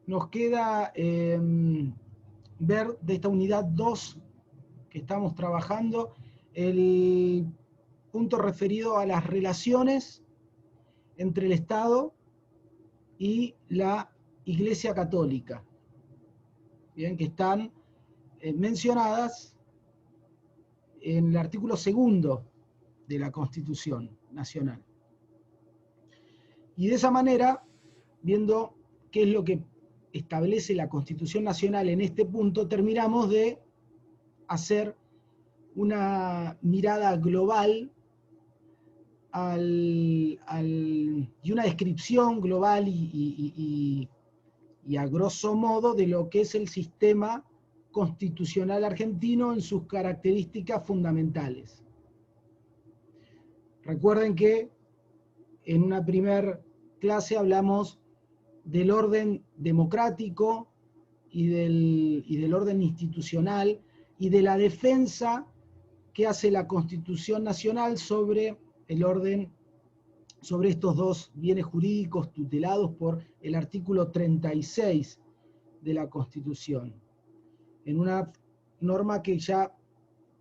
nos queda ver de esta unidad 2 que estamos trabajando, el punto referido a las relaciones entre el Estado y la Iglesia Católica, bien, que están mencionadas en el artículo 2 de la Constitución Nacional. Y de esa manera, viendo qué es lo que establece la Constitución Nacional en este punto, terminamos de hacer una mirada global y una descripción global y a grosso modo de lo que es el sistema constitucional argentino en sus características fundamentales. Recuerden que en una primera clase hablamos del orden democrático y del orden institucional y de la defensa que hace la Constitución Nacional sobre el orden, sobre estos dos bienes jurídicos tutelados por el artículo 36 de la Constitución. En una norma que ya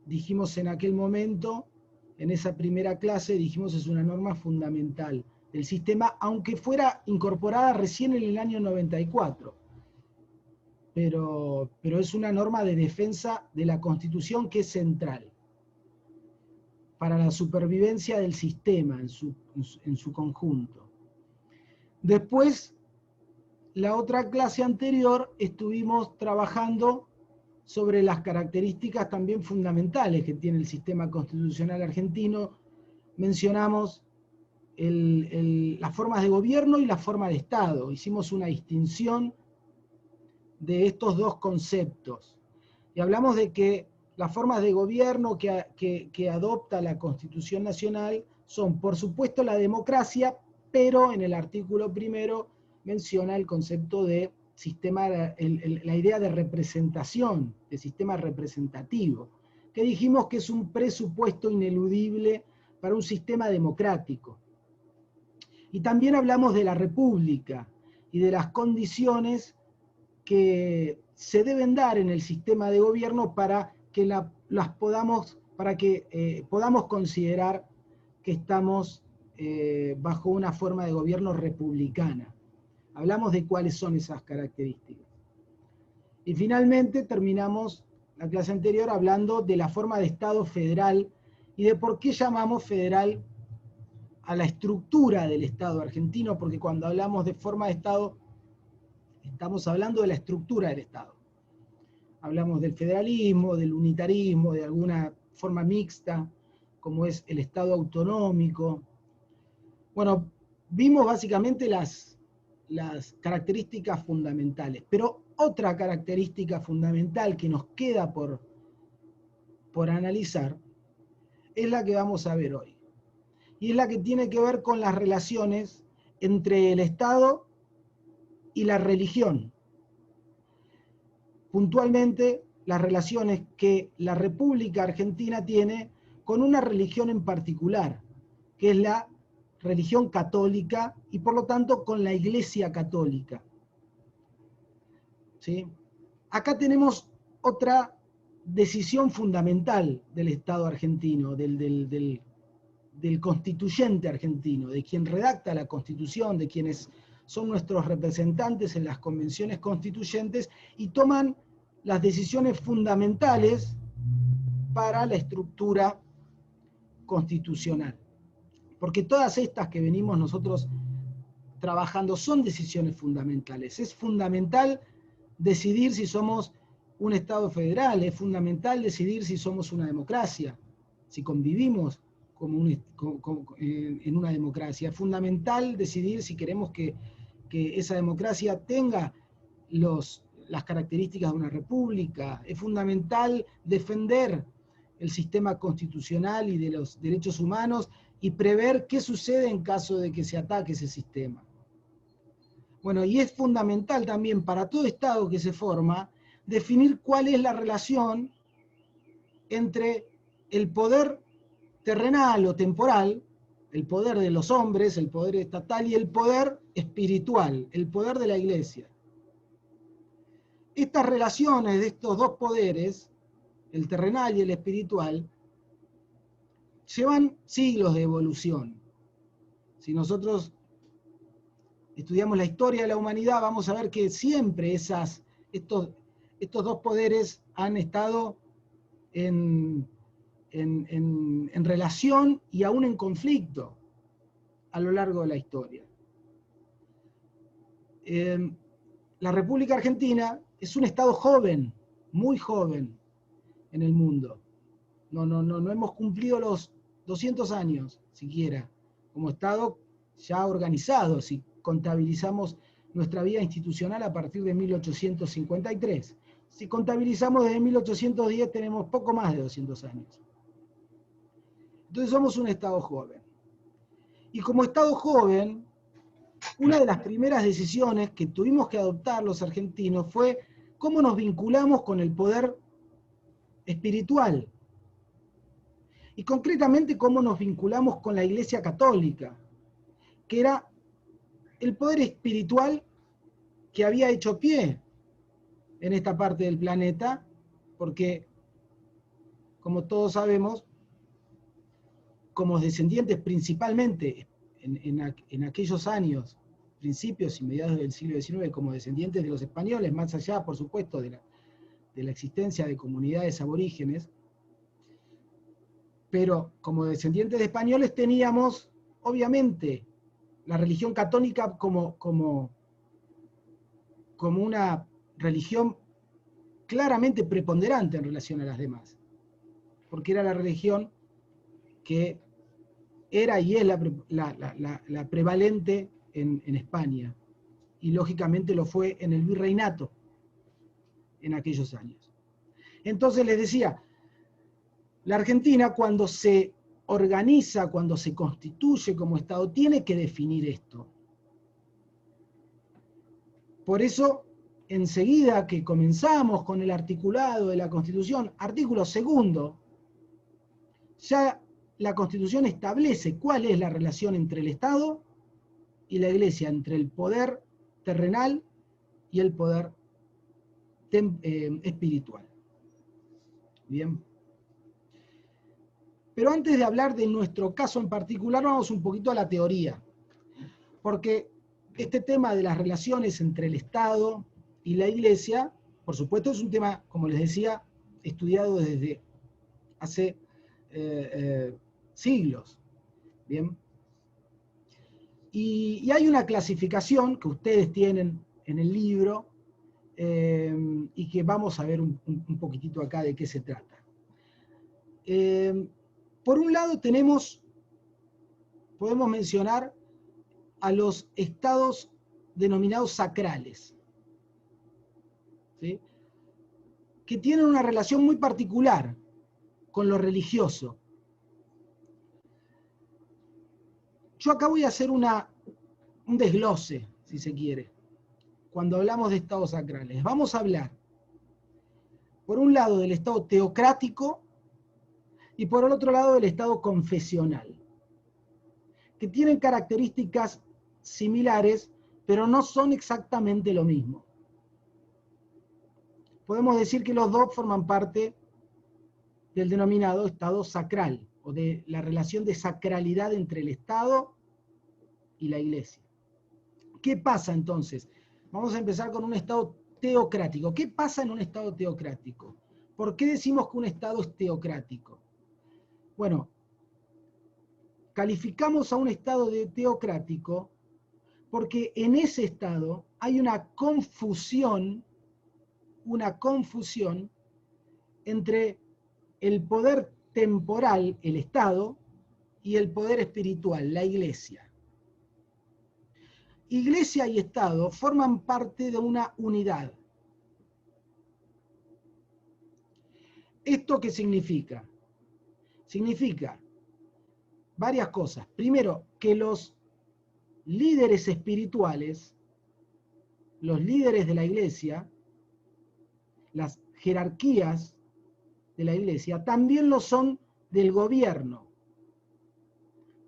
dijimos en aquel momento, en esa primera clase, dijimos es una norma fundamental del sistema, aunque fuera incorporada recién en el año 94. Pero es una norma de defensa de la Constitución que es central para la supervivencia del sistema en su conjunto. Después, la otra clase anterior, estuvimos trabajando sobre las características también fundamentales que tiene el sistema constitucional argentino. Mencionamos las formas de gobierno y la forma de Estado. Hicimos una distinción de estos dos conceptos. Y hablamos de que las formas de gobierno que adopta la Constitución Nacional son, por supuesto, la democracia, pero en el artículo 1 menciona el concepto de sistema, la idea de representación, de sistema representativo, que dijimos que es un presupuesto ineludible para un sistema democrático. Y también hablamos de la república y de las condiciones que se deben dar en el sistema de gobierno para que podamos considerar que estamos bajo una forma de gobierno republicana. Hablamos de cuáles son esas características. Y finalmente terminamos la clase anterior hablando de la forma de Estado federal y de por qué llamamos federal a la estructura del Estado argentino, porque cuando hablamos de forma de Estado estamos hablando de la estructura del Estado. Hablamos del federalismo, del unitarismo, de alguna forma mixta, como es el Estado autonómico. Bueno, vimos básicamente las características fundamentales, pero otra característica fundamental que nos queda por analizar es la que vamos a ver hoy. Y es la que tiene que ver con las relaciones entre el Estado y la religión. Puntualmente, las relaciones que la República Argentina tiene con una religión en particular, que es la religión católica y por lo tanto con la Iglesia Católica. ¿Sí? Acá tenemos otra decisión fundamental del Estado argentino, del constituyente argentino, de quien redacta la Constitución, de quienes son nuestros representantes en las convenciones constituyentes y toman las decisiones fundamentales para la estructura constitucional. Porque todas estas que venimos nosotros trabajando son decisiones fundamentales. Es fundamental decidir si somos un Estado federal, es fundamental decidir si somos una democracia, si convivimos en una democracia. Es fundamental decidir si queremos que esa democracia tenga las características de una república. Es fundamental defender el sistema constitucional y de los derechos humanos y prever qué sucede en caso de que se ataque ese sistema. Bueno, y es fundamental también para todo Estado que se forma definir cuál es la relación entre el poder terrenal o temporal, el poder de los hombres, el poder estatal y el poder espiritual, el poder de la Iglesia. estas relaciones de estos dos poderes, el terrenal y el espiritual, llevan siglos de evolución. Si nosotros estudiamos la historia de la humanidad, vamos a ver que siempre estos dos poderes han estado en relación y aún en conflicto a lo largo de la historia. La República Argentina es un estado joven, muy joven en el mundo. No hemos cumplido los 200 años siquiera como estado ya organizado, si contabilizamos nuestra vida institucional a partir de 1853. Si contabilizamos desde 1810 tenemos poco más de 200 años. Entonces somos un estado joven. Y como estado joven, una de las primeras decisiones que tuvimos que adoptar los argentinos fue cómo nos vinculamos con el poder espiritual. Y concretamente cómo nos vinculamos con la Iglesia Católica, que era el poder espiritual que había hecho pie en esta parte del planeta, porque, como todos sabemos, como descendientes principalmente en aquellos años, principios y mediados del siglo XIX, como descendientes de los españoles, más allá, por supuesto, de la existencia de comunidades aborígenes, pero como descendientes de españoles teníamos, obviamente, la religión católica como una religión claramente preponderante en relación a las demás, porque era la religión que era y es la prevalente en España, y lógicamente lo fue en el virreinato en aquellos años. Entonces les decía, la Argentina cuando se organiza, cuando se constituye como Estado, tiene que definir esto. Por eso, enseguida que comenzamos con el articulado de la Constitución, artículo 2, ya la Constitución establece cuál es la relación entre el Estado y la Iglesia, entre el poder terrenal y el poder espiritual. Bien. Pero antes de hablar de nuestro caso en particular, vamos un poquito a la teoría, porque este tema de las relaciones entre el Estado y la Iglesia, por supuesto, es un tema, como les decía, estudiado desde hace siglos. Bien. Y hay una clasificación que ustedes tienen en el libro y que vamos a ver un poquitito acá de qué se trata. Por un lado podemos mencionar a los estados denominados sacrales, ¿sí?, que tienen una relación muy particular con lo religioso. Yo acá voy a hacer un desglose, si se quiere, cuando hablamos de estados sacrales. Vamos a hablar, por un lado, del estado teocrático y por el otro lado del estado confesional, que tienen características similares, pero no son exactamente lo mismo. Podemos decir que los dos forman parte del denominado estado sacral, o de la relación de sacralidad entre el Estado y la Iglesia. ¿Qué pasa entonces? Vamos a empezar con un estado teocrático. ¿Qué pasa en un estado teocrático? ¿Por qué decimos que un estado es teocrático? Bueno, calificamos a un estado de teocrático porque en ese estado hay una confusión entre el poder temporal, el Estado, y el poder espiritual, la Iglesia. Iglesia y Estado forman parte de una unidad. ¿Esto qué significa? Significa varias cosas. Primero, que los líderes espirituales, los líderes de la Iglesia, las jerarquías de la Iglesia, también lo son del gobierno.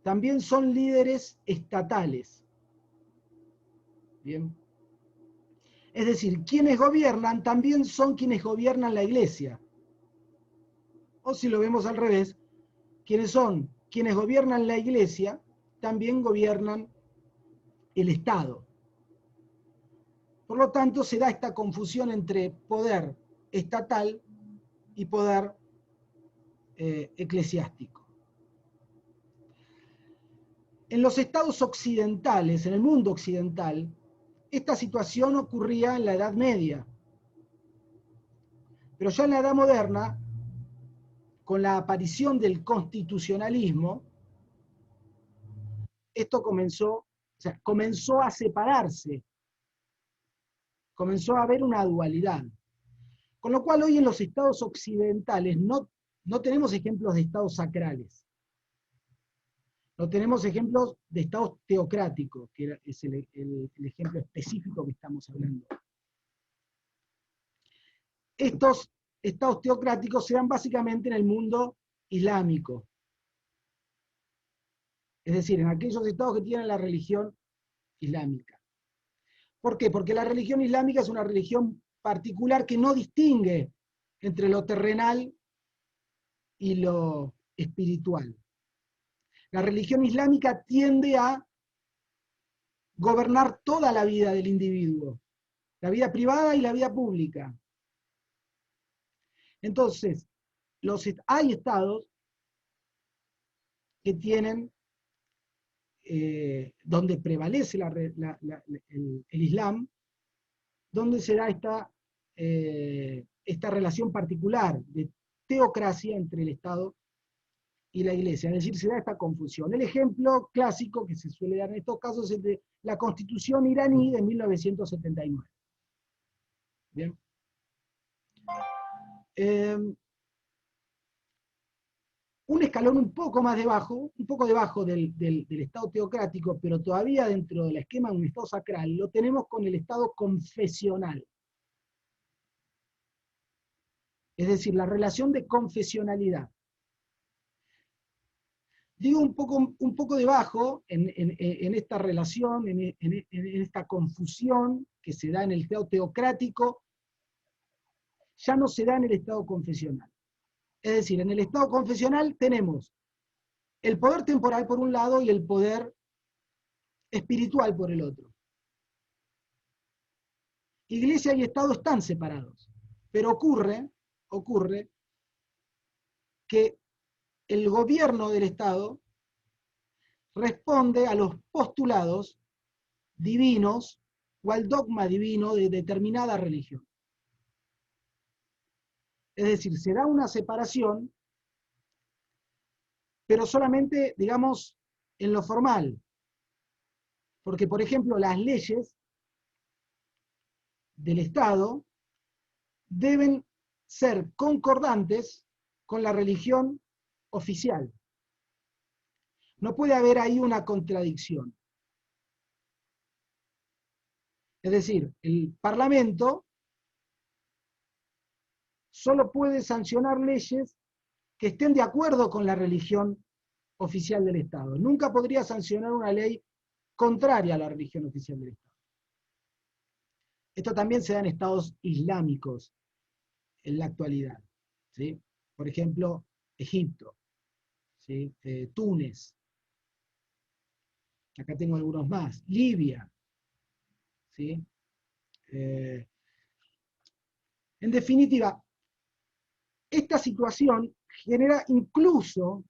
También son líderes estatales. Bien. Es decir, quienes gobiernan también son quienes gobiernan la iglesia. O si lo vemos al revés, quienes gobiernan la iglesia también gobiernan el Estado. Por lo tanto, se da esta confusión entre poder estatal y poder eclesiástico. En los estados occidentales, en el mundo occidental, esta situación ocurría en la Edad Media. Pero ya en la Edad Moderna, con la aparición del constitucionalismo, esto comenzó a separarse, comenzó a haber una dualidad. Con lo cual hoy en los estados occidentales no tenemos ejemplos de estados sacrales. No tenemos ejemplos de estados teocráticos, que es el ejemplo específico que estamos hablando. Estos estados teocráticos se dan básicamente en el mundo islámico. Es decir, en aquellos estados que tienen la religión islámica. ¿Por qué? Porque la religión islámica es una religión particular que no distingue entre lo terrenal y lo espiritual. La religión islámica tiende a gobernar toda la vida del individuo, la vida privada y la vida pública. Entonces, hay estados que tienen, donde prevalece el Islam, donde se da esta relación particular de teocracia entre el Estado y la Iglesia, es decir, se da esta confusión. El ejemplo clásico que se suele dar en estos casos es de la Constitución iraní de 1979. Bien. Un escalón un poco más debajo, un poco debajo del Estado teocrático, pero todavía dentro del esquema de un Estado sacral, lo tenemos con el Estado confesional. Es decir, la relación de confesionalidad. Digo un poco debajo en esta relación, en esta confusión que se da en el Estado teocrático, ya no se da en el Estado confesional. Es decir, en el Estado confesional tenemos el poder temporal por un lado y el poder espiritual por el otro. Iglesia y Estado están separados, pero ocurre que el gobierno del Estado responde a los postulados divinos o al dogma divino de determinada religión. Es decir, se da una separación, pero solamente, digamos, en lo formal. Porque, por ejemplo, las leyes del Estado deben ser concordantes con la religión oficial. No puede haber ahí una contradicción. Es decir, el Parlamento solo puede sancionar leyes que estén de acuerdo con la religión oficial del Estado. Nunca podría sancionar una ley contraria a la religión oficial del Estado. Esto también se da en estados islámicos en la actualidad, ¿sí? Por ejemplo, Egipto, ¿sí? Túnez, acá tengo algunos más, Libia, ¿sí? En definitiva, esta situación genera incluso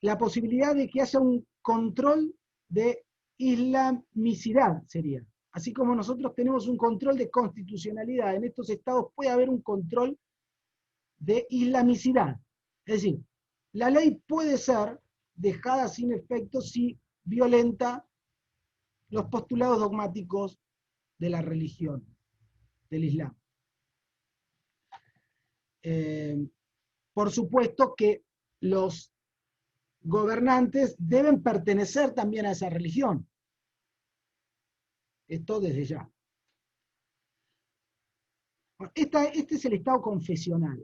la posibilidad de que haya un control de islamicidad, sería. Así como nosotros tenemos un control de constitucionalidad, en estos estados puede haber un control de islamicidad. Es decir, la ley puede ser dejada sin efecto si violenta los postulados dogmáticos de la religión, del Islam. Por supuesto que los gobernantes deben pertenecer también a esa religión. Esto desde ya. Este es el Estado confesional,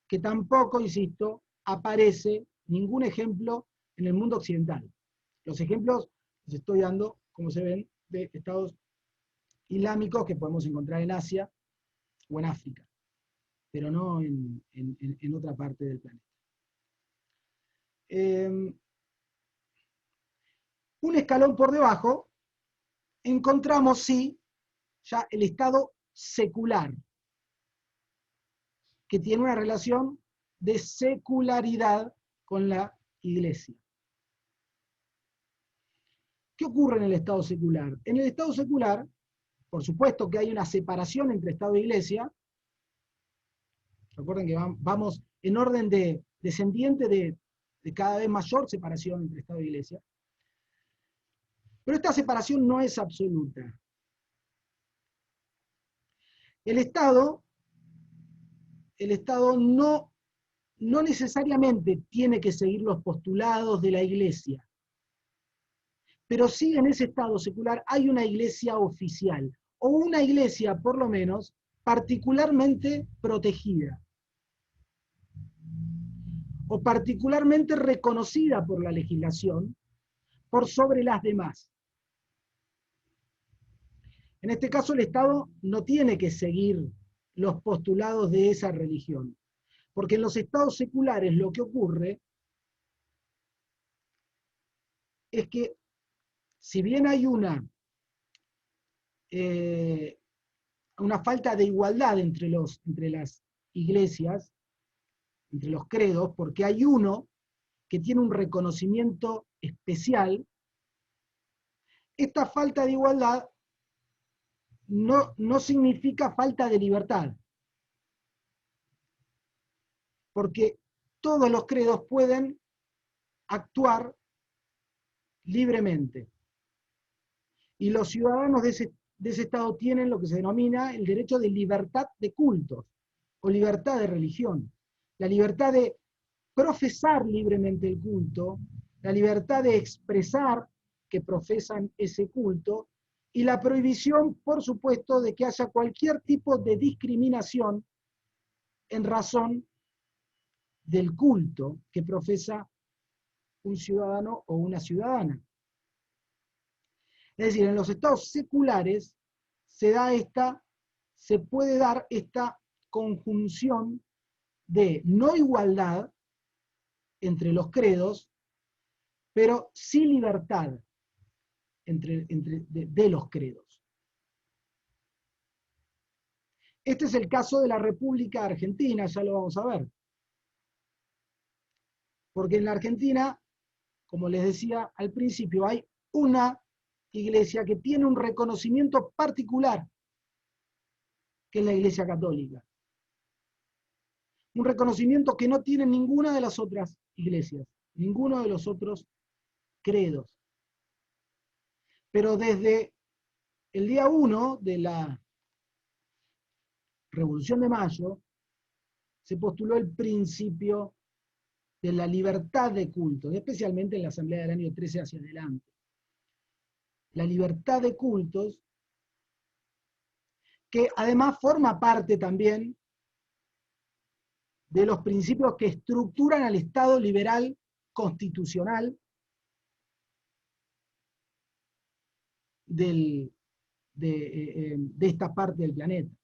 que tampoco, insisto, aparece ningún ejemplo en el mundo occidental. Los ejemplos los estoy dando, como se ven, de estados islámicos que podemos encontrar en Asia o en África, pero no en otra parte del planeta. Un escalón por debajo, encontramos, sí, ya el Estado secular, que tiene una relación de secularidad con la Iglesia. ¿Qué ocurre en el Estado secular? En el Estado secular, por supuesto que hay una separación entre Estado e Iglesia. Recuerden que vamos en orden descendiente de cada vez mayor separación entre Estado e Iglesia. Pero esta separación no es absoluta. El Estado no necesariamente tiene que seguir los postulados de la Iglesia, pero sí en ese Estado secular hay una Iglesia oficial, o una Iglesia, por lo menos, particularmente protegida, o particularmente reconocida por la legislación, por sobre las demás. En este caso, el Estado no tiene que seguir los postulados de esa religión, porque en los estados seculares lo que ocurre es que, si bien hay una falta de igualdad entre las iglesias, entre los credos, porque hay uno que tiene un reconocimiento especial, esta falta de igualdad no significa falta de libertad, porque todos los credos pueden actuar libremente. Y los ciudadanos de ese Estado tienen lo que se denomina el derecho de libertad de cultos, o libertad de religión. La libertad de profesar libremente el culto, la libertad de expresar que profesan ese culto, y la prohibición, por supuesto, de que haya cualquier tipo de discriminación en razón del culto que profesa un ciudadano o una ciudadana. Es decir, en los estados seculares se puede dar esta conjunción de no igualdad entre los credos, pero sí libertad de los credos. Este es el caso de la República Argentina, ya lo vamos a ver. Porque en la Argentina, como les decía al principio, hay una iglesia que tiene un reconocimiento particular, que es la Iglesia Católica. Un reconocimiento que no tiene ninguna de las otras iglesias, ninguno de los otros credos. Pero desde el día 1 de la Revolución de Mayo, se postuló el principio de la libertad de cultos, especialmente en la Asamblea del año 13 hacia adelante. La libertad de cultos, que además forma parte también de los principios que estructuran al Estado liberal constitucional de esta parte del planeta.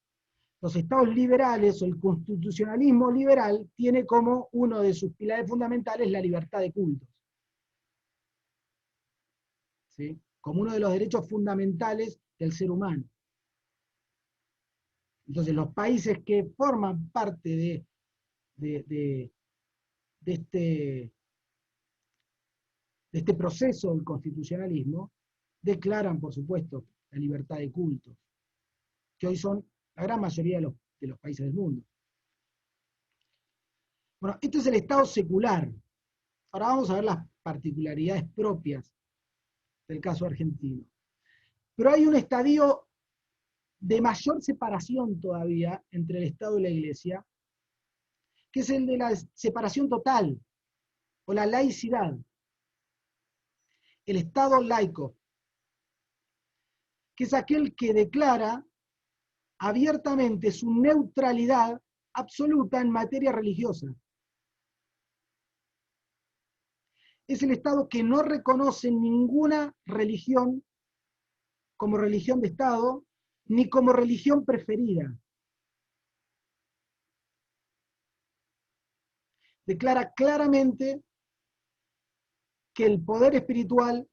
Los estados liberales o el constitucionalismo liberal tiene como uno de sus pilares fundamentales la libertad de cultos, ¿sí? Como uno de los derechos fundamentales del ser humano. Entonces, los países que forman parte de este proceso del constitucionalismo declaran, por supuesto, la libertad de cultos, que hoy son la gran mayoría de los países del mundo. Bueno, este es el Estado secular. Ahora vamos a ver las particularidades propias del caso argentino. Pero hay un estadio de mayor separación todavía entre el Estado y la Iglesia, que es el de la separación total, o la laicidad. El Estado laico, que es aquel que declara abiertamente su neutralidad absoluta en materia religiosa. Es el Estado que no reconoce ninguna religión como religión de Estado, ni como religión preferida. Declara claramente que el poder espiritual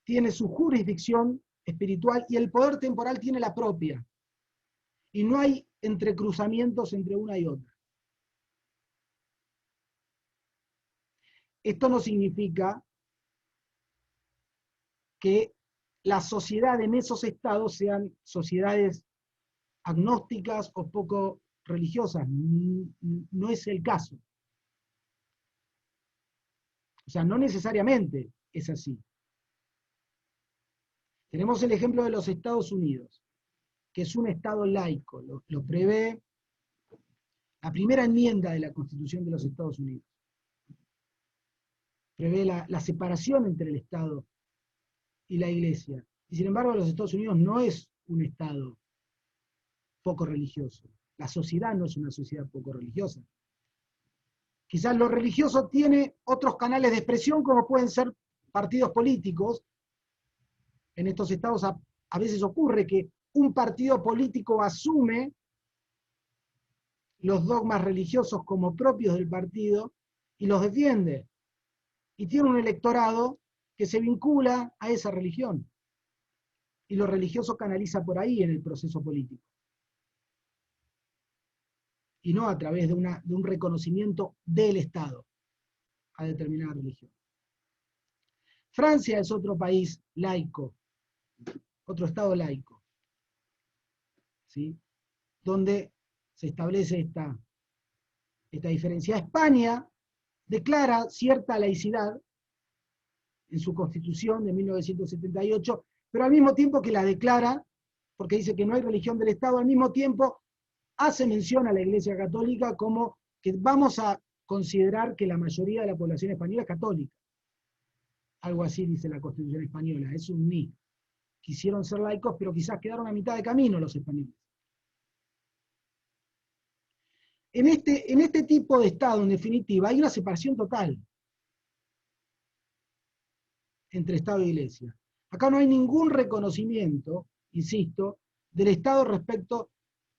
tiene su jurisdicción espiritual y el poder temporal tiene la propia. Y no hay entrecruzamientos entre una y otra. Esto no significa que las sociedades en esos estados sean sociedades agnósticas o poco religiosas. No es el caso. O sea, no necesariamente es así. Tenemos el ejemplo de los Estados Unidos, que es un estado laico, lo prevé la primera enmienda de la Constitución de los Estados Unidos. Prevé la separación entre el Estado y la Iglesia. Y sin embargo, los Estados Unidos no es un estado poco religioso. La sociedad no es una sociedad poco religiosa. Quizás lo religioso tiene otros canales de expresión, como pueden ser partidos políticos. En estos estados a veces ocurre que un partido político asume los dogmas religiosos como propios del partido y los defiende. Y tiene un electorado que se vincula a esa religión. Y lo religioso canaliza por ahí en el proceso político. Y no a través de un reconocimiento del Estado a determinada religión. Francia es otro país laico, otro Estado laico, ¿sí? Donde se establece esta diferencia. España declara cierta laicidad en su Constitución de 1978, pero al mismo tiempo que la declara, porque dice que no hay religión del Estado, al mismo tiempo hace mención a la Iglesia Católica como que vamos a considerar que la mayoría de la población española es católica. Algo así dice la Constitución española, es un ni. Quisieron ser laicos, pero quizás quedaron a mitad de camino los españoles. En este tipo de Estado, en definitiva, hay una separación total entre Estado e Iglesia. Acá no hay ningún reconocimiento, insisto, del Estado respecto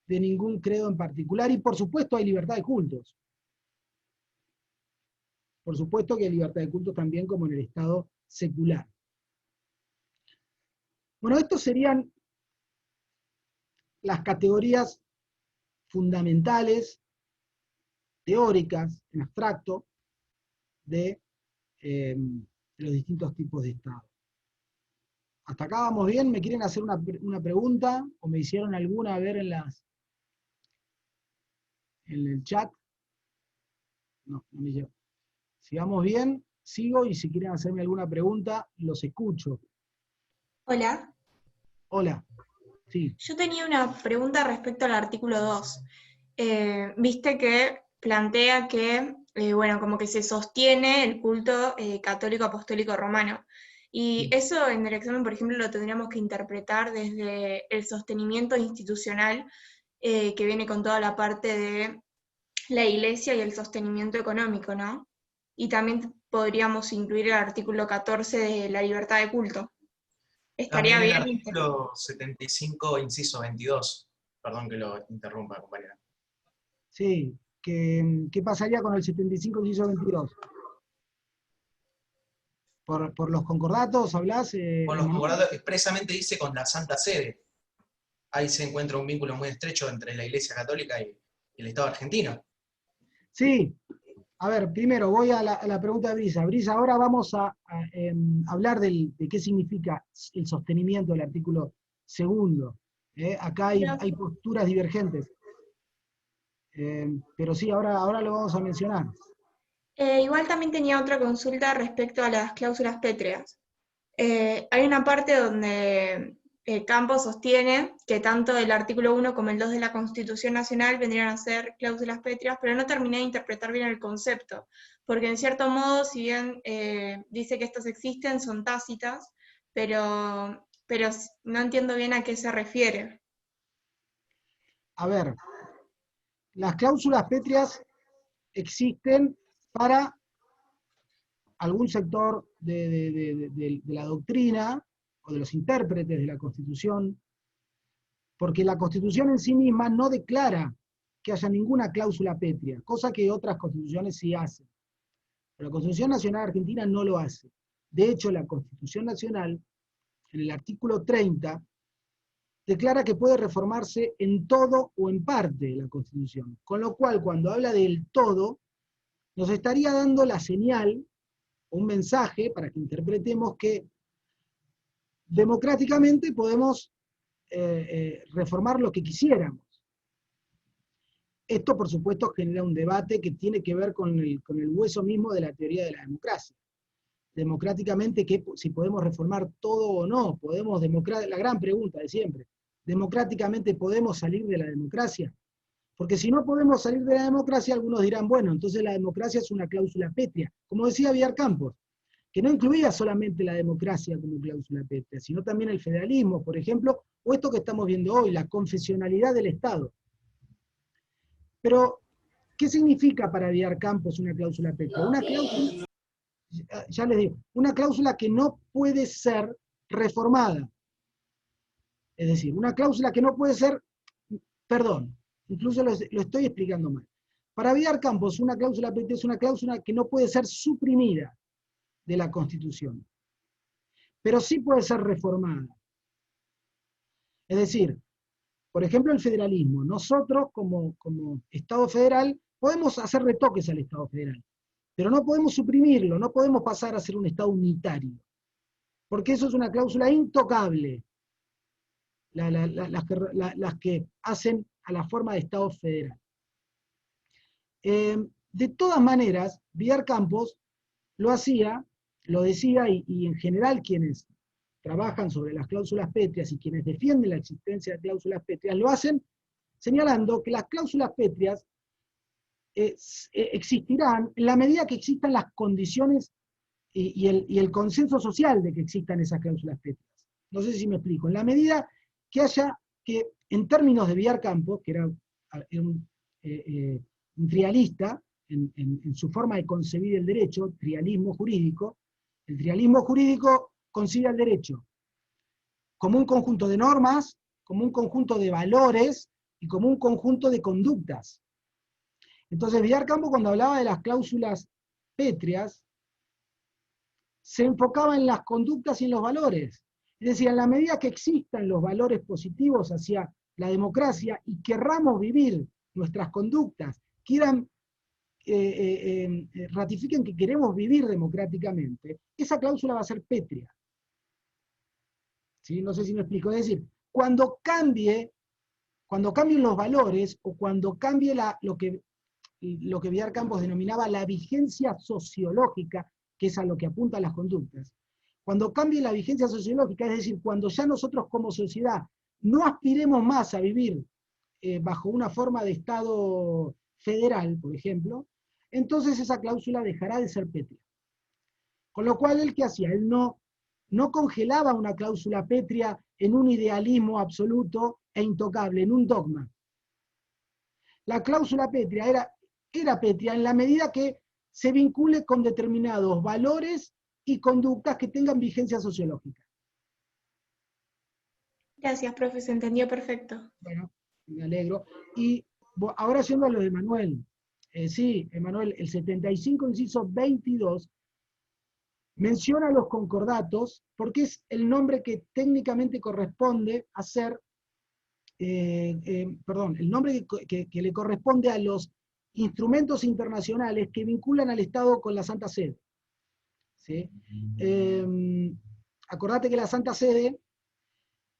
de ningún credo en particular, y por supuesto hay libertad de cultos. Por supuesto que hay libertad de cultos también como en el Estado secular. Bueno, estos serían las categorías fundamentales, teóricas, en abstracto, de los distintos tipos de Estado. ¿Hasta acá vamos bien? ¿Me quieren hacer una pregunta? ¿O me hicieron alguna a ver en el chat? No me llevo. Si vamos bien, sigo, y si quieren hacerme alguna pregunta, los escucho. Hola. Hola. Sí. Yo tenía una pregunta respecto al artículo 2. Viste que plantea que, bueno, como que se sostiene el culto católico apostólico romano. Y eso en el examen, por ejemplo, lo tendríamos que interpretar desde el sostenimiento institucional que viene con toda la parte de la iglesia y el sostenimiento económico, ¿no? Y también podríamos incluir el artículo 14 de la libertad de culto. Estaría También el bien. artículo 75, inciso 22. Perdón que lo interrumpa, compañera. Sí, ¿qué pasaría con el 75 inciso 22? ¿Por los concordatos hablás? Con los concordatos expresamente dice con la Santa Sede. Ahí se encuentra un vínculo muy estrecho entre la Iglesia Católica y el Estado argentino. Sí. A ver, primero voy a la pregunta de Brisa. Brisa, ahora vamos a hablar de qué significa el sostenimiento del artículo segundo. Acá hay posturas divergentes. Pero sí, ahora lo vamos a mencionar. Igual también tenía otra consulta respecto a las cláusulas pétreas. Hay una parte donde Campos sostiene que tanto el artículo 1 como el 2 de la Constitución Nacional vendrían a ser cláusulas pétreas, pero no terminé de interpretar bien el concepto, porque en cierto modo, si bien dice que estas existen, son tácitas, pero no entiendo bien a qué se refiere. A ver, las cláusulas pétreas existen para algún sector de la doctrina o de los intérpretes de la Constitución porque la Constitución en sí misma no declara que haya ninguna cláusula pétrea, cosa que otras constituciones sí hacen. Pero la Constitución Nacional Argentina no lo hace. De hecho, la Constitución Nacional, en el artículo 30, declara que puede reformarse en todo o en parte de la Constitución. Con lo cual, cuando habla del todo, nos estaría dando la señal, un mensaje, para que interpretemos que democráticamente podemos reformar lo que quisiéramos. Esto, por supuesto, genera un debate que tiene que ver con el hueso mismo de la teoría de la democracia. Democráticamente, si podemos reformar todo o no, la gran pregunta de siempre, ¿democráticamente podemos salir de la democracia? Porque si no podemos salir de la democracia, algunos dirán, bueno, entonces la democracia es una cláusula pétrea. Como decía Villar Campos, que no incluía solamente la democracia como cláusula pétrea, sino también el federalismo, por ejemplo, o esto que estamos viendo hoy, la confesionalidad del Estado. Pero, ¿qué significa para Villar Campos una cláusula pétrea? Una cláusula, ya les digo, una cláusula que no puede ser reformada. Es decir, una cláusula que no puede ser, perdón, incluso lo estoy explicando mal. Para Villar Campos, una cláusula pétrea es una cláusula que no puede ser suprimida de la Constitución, pero sí puede ser reformada. Es decir, por ejemplo, el federalismo. Nosotros, como Estado federal, podemos hacer retoques al Estado federal, pero no podemos suprimirlo, no podemos pasar a ser un Estado unitario, porque eso es una cláusula intocable, las que hacen a la forma de Estado federal. De todas maneras, Villar Campos lo decía, y en general quienes trabajan sobre las cláusulas pétreas y quienes defienden la existencia de cláusulas pétreas, lo hacen señalando que las cláusulas pétreas existirán en la medida que existan las condiciones y el consenso social de que existan esas cláusulas pétreas. No sé si me explico. En la medida que en términos de Villar Campos, que era un trialista en su forma de concebir el derecho, trialismo jurídico, el trialismo jurídico concibe al derecho como un conjunto de normas, como un conjunto de valores y como un conjunto de conductas. Entonces, Villar Campos, cuando hablaba de las cláusulas pétreas, se enfocaba en las conductas y en los valores. Es decir, en la medida que existan los valores positivos hacia la democracia y querramos vivir nuestras conductas, ratifiquen que queremos vivir democráticamente, esa cláusula va a ser pétrea. ¿Sí? No sé si me explico. Es decir, cuando cambien los valores o cuando cambie lo que Villar Campos denominaba la vigencia sociológica, que es a lo que apuntan las conductas, cuando cambie la vigencia sociológica, es decir, cuando ya nosotros como sociedad no aspiremos más a vivir bajo una forma de Estado federal, por ejemplo, entonces esa cláusula dejará de ser pétrea. Con lo cual, ¿él qué hacía? Él no congelaba una cláusula pétrea en un idealismo absoluto e intocable, en un dogma. La cláusula pétrea era pétrea en la medida que se vincule con determinados valores y conductas que tengan vigencia sociológica. Gracias, profe, se entendió perfecto. Bueno, me alegro. Y ahora yendo a lo de Emanuel. Sí, Emanuel, el 75, inciso 22, menciona los concordatos porque es el nombre que técnicamente corresponde a ser, el nombre que le corresponde a los instrumentos internacionales que vinculan al Estado con la Santa Sede. ¿Sí? Acordate que la Santa Sede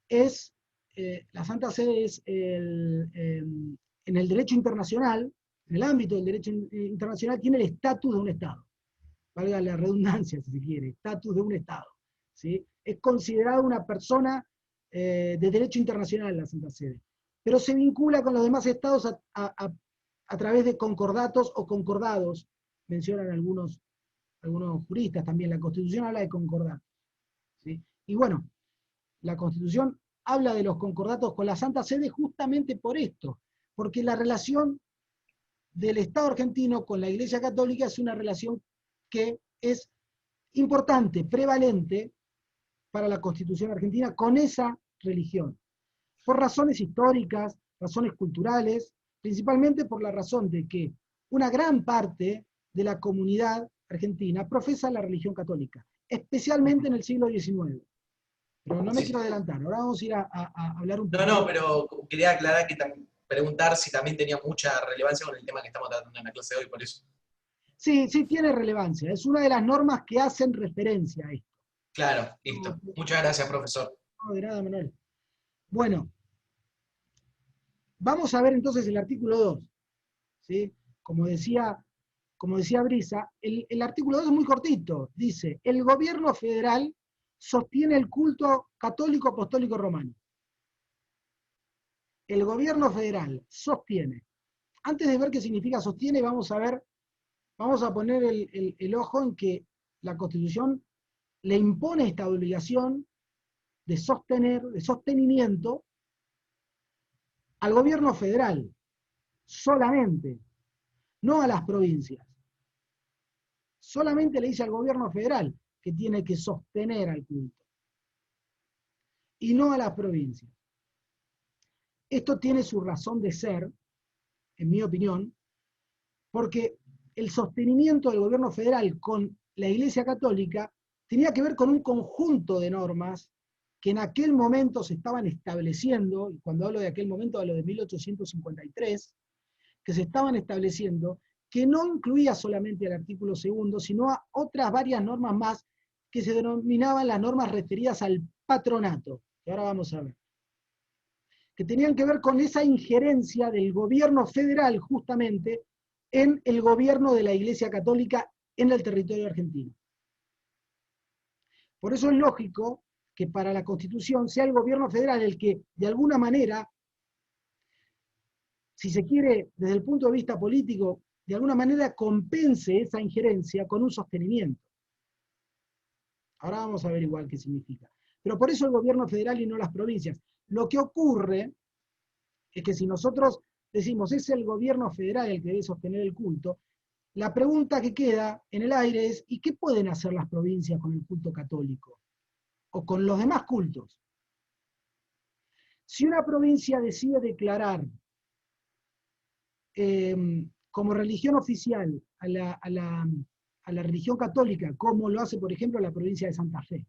es en el derecho internacional, en el ámbito del derecho internacional, tiene el estatus de un Estado. Valga la redundancia, si se quiere, estatus de un Estado. ¿Sí? Es considerado una persona de derecho internacional la Santa Sede. Pero se vincula con los demás estados a través de concordatos o concordados, mencionan algunos juristas también. La Constitución habla de concordatos. ¿Sí? Y bueno, la Constitución habla de los concordatos con la Santa Sede justamente por esto, porque la relación del Estado argentino con la Iglesia Católica es una relación que es importante, prevalente para la Constitución argentina con esa religión. por razones históricas, razones culturales, principalmente por la razón de que una gran parte de la comunidad argentina profesa la religión católica, especialmente en el siglo XIX. Pero no me quiero adelantar, ahora vamos a ir a hablar un poco. No, pero quería aclarar que preguntar si también tenía mucha relevancia con el tema que estamos tratando en la clase de hoy, por eso. Sí, sí tiene relevancia, es una de las normas que hacen referencia a esto. Claro, listo. Muchas gracias, profesor. No, de nada, Manuel. Bueno, vamos a ver entonces el artículo 2. ¿Sí? Como decía Brisa, el artículo 2 es muy cortito. Dice, el gobierno federal sostiene el culto católico apostólico romano. El gobierno federal sostiene. Antes de ver qué significa sostiene, vamos a poner el ojo en que la Constitución le impone esta obligación de sostener, de sostenimiento al gobierno federal, solamente, no a las provincias. Solamente le dice al gobierno federal que tiene que sostener al culto, y no a las provincias. Esto tiene su razón de ser, en mi opinión, porque el sostenimiento del gobierno federal con la Iglesia Católica tenía que ver con un conjunto de normas que en aquel momento se estaban estableciendo, y cuando hablo de aquel momento hablo de 1853, que se estaban estableciendo, que no incluía solamente el artículo 2, sino a otras varias normas más que se denominaban las normas referidas al patronato, que ahora vamos a ver, que tenían que ver con esa injerencia del gobierno federal justamente en el gobierno de la Iglesia Católica en el territorio argentino. Por eso es lógico que para la Constitución sea el gobierno federal el que, de alguna manera, si se quiere, desde el punto de vista político, de alguna manera compense esa injerencia con un sostenimiento. Ahora vamos a ver igual qué significa. Pero por eso el gobierno federal y no las provincias. Lo que ocurre es que si nosotros decimos es el gobierno federal el que debe sostener el culto, la pregunta que queda en el aire es ¿y qué pueden hacer las provincias con el culto católico? O con los demás cultos. Si una provincia decide declarar como religión oficial a la religión católica, como lo hace, por ejemplo, la provincia de Santa Fe,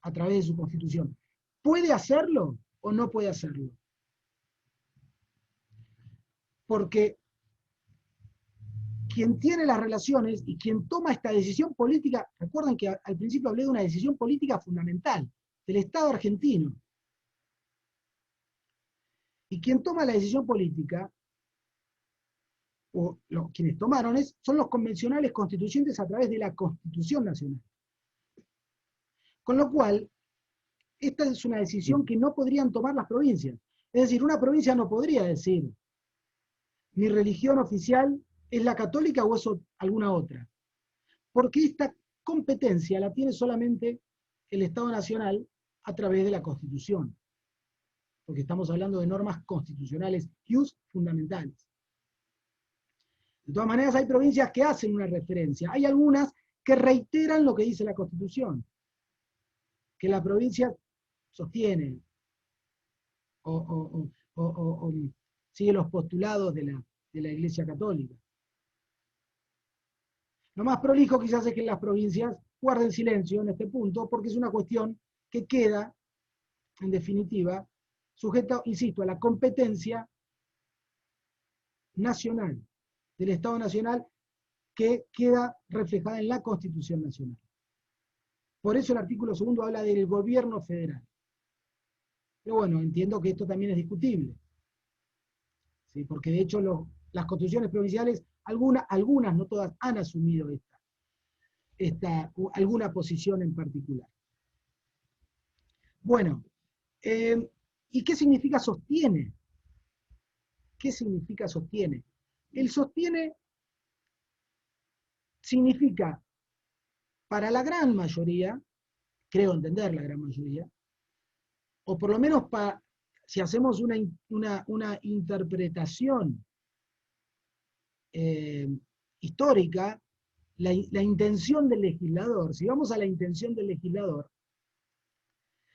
a través de su constitución, ¿puede hacerlo o no puede hacerlo? Porque quien tiene las relaciones y quien toma esta decisión política, recuerden que al principio hablé de una decisión política fundamental del Estado argentino, y quien toma la decisión política, o quienes tomaron, son los convencionales constituyentes a través de la Constitución Nacional. Con lo cual, esta es una decisión que no podrían tomar las provincias. Es decir, una provincia no podría decir, mi religión oficial es la católica o es alguna otra. Porque esta competencia la tiene solamente el Estado Nacional a través de la Constitución. Porque estamos hablando de normas constitucionales, ius fundamentales. De todas maneras, hay provincias que hacen una referencia. Hay algunas que reiteran lo que dice la Constitución. Que la provincia sostiene o sigue los postulados de la Iglesia Católica. Lo más prolijo quizás es que las provincias guarden silencio en este punto, porque es una cuestión que queda, en definitiva, sujeta, insisto, a la competencia nacional, del Estado Nacional, que queda reflejada en la Constitución Nacional. Por eso el artículo 2 habla del gobierno federal. Pero bueno, entiendo que esto también es discutible. ¿Sí? Porque de hecho las constituciones provinciales, algunas, no todas, han asumido alguna posición en particular. Bueno, ¿y qué significa sostiene? ¿Qué significa sostiene? El sostiene significa, para la gran mayoría, creo entender la gran mayoría, o por lo menos si hacemos una interpretación histórica, la intención del legislador, si vamos a la intención del legislador,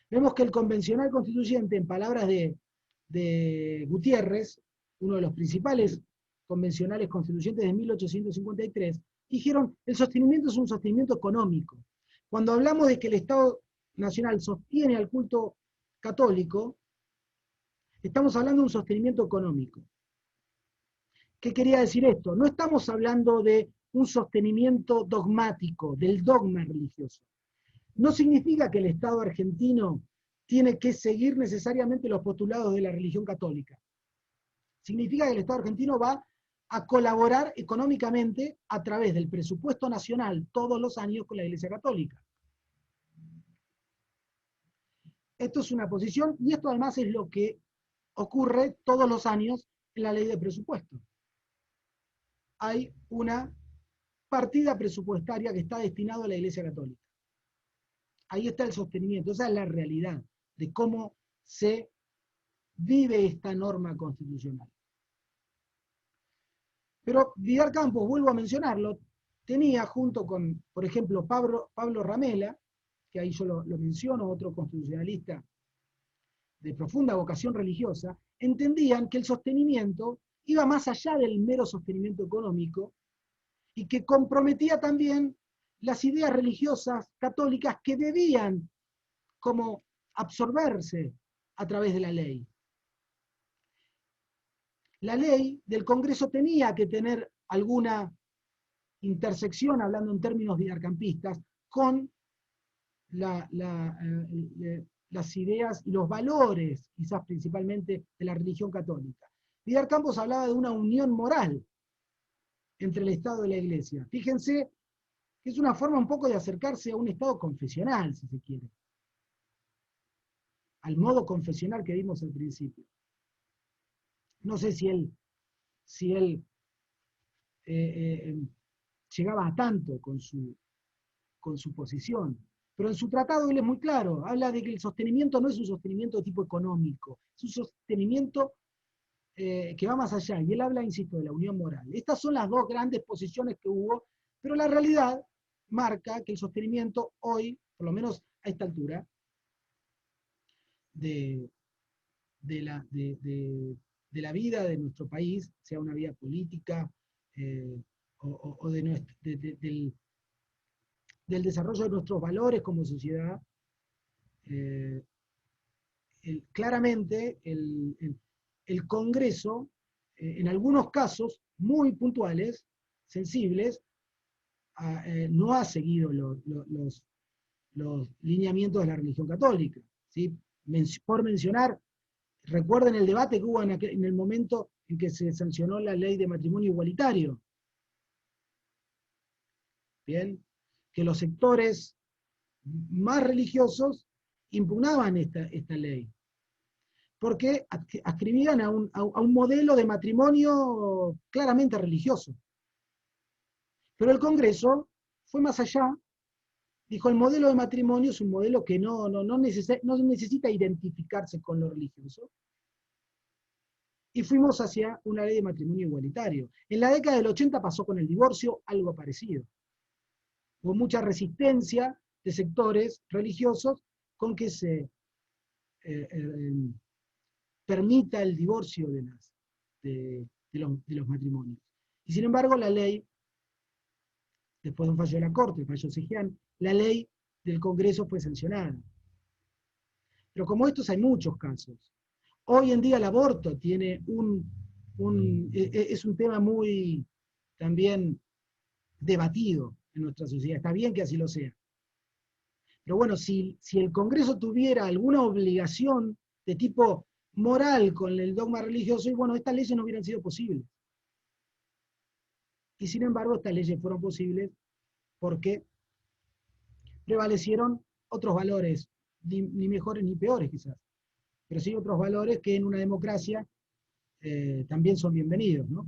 vemos que el convencional constituyente, en palabras de Gutiérrez, uno de los principales convencionales constituyentes de 1853, dijeron, el sostenimiento es un sostenimiento económico. Cuando hablamos de que el Estado Nacional sostiene al culto católico, estamos hablando de un sostenimiento económico. ¿Qué quería decir esto? No estamos hablando de un sostenimiento dogmático, del dogma religioso. No significa que el Estado argentino tiene que seguir necesariamente los postulados de la religión católica. Significa que el Estado argentino va a colaborar económicamente a través del presupuesto nacional todos los años con la Iglesia Católica. Esto es una posición, y esto además es lo que ocurre todos los años en la ley de presupuesto. Hay una partida presupuestaria que está destinada a la Iglesia Católica. Ahí está el sostenimiento, esa es la realidad de cómo se vive esta norma constitucional. Pero Vidal Campos, vuelvo a mencionarlo, tenía junto con, por ejemplo, Pablo Ramela, que ahí yo lo menciono, otro constitucionalista de profunda vocación religiosa, entendían que el sostenimiento iba más allá del mero sostenimiento económico y que comprometía también las ideas religiosas católicas que debían como absorberse a través de la ley. La ley del Congreso tenía que tener alguna intersección, hablando en términos vidarcampistas, con las ideas y los valores, quizás principalmente, de la religión católica. Vidal Campos hablaba de una unión moral entre el Estado y la Iglesia. Fíjense que es una forma un poco de acercarse a un Estado confesional, si se quiere. Al modo confesional que vimos al principio. No sé si él llegaba a tanto con su posición, pero en su tratado él es muy claro, habla de que el sostenimiento no es un sostenimiento de tipo económico, es un sostenimiento que va más allá, y él habla, insisto, de la unión moral. Estas son las dos grandes posiciones que hubo, pero la realidad marca que el sostenimiento hoy, por lo menos a esta altura, de la vida de nuestro país, sea una vida política o del desarrollo de nuestros valores como sociedad, claramente el Congreso, en algunos casos muy puntuales, sensibles, no ha seguido los lineamientos de la religión católica, ¿sí? Por mencionar, recuerden el debate que hubo en el momento en que se sancionó la ley de matrimonio igualitario. Bien, que los sectores más religiosos impugnaban esta ley, porque adscribían a un modelo de matrimonio claramente religioso. Pero el Congreso fue más allá, dijo, el modelo de matrimonio es un modelo que no necesita identificarse con lo religioso, y fuimos hacia una ley de matrimonio igualitario. En la década del 80 pasó con el divorcio algo parecido. Hubo mucha resistencia de sectores religiosos con que se permita el divorcio de los matrimonios. Y sin embargo, la ley, después de un fallo de la Corte, el fallo Sejian, la ley del Congreso fue sancionada. Pero como estos hay muchos casos. Hoy en día el aborto tiene es un tema muy también debatido en nuestra sociedad. Está bien que así lo sea. Pero bueno, si el Congreso tuviera alguna obligación de tipo moral con el dogma religioso, y bueno, estas leyes no hubieran sido posibles. Y sin embargo, estas leyes fueron posibles porque prevalecieron otros valores, ni mejores ni peores quizás, pero sí otros valores que en una democracia también son bienvenidos, ¿no?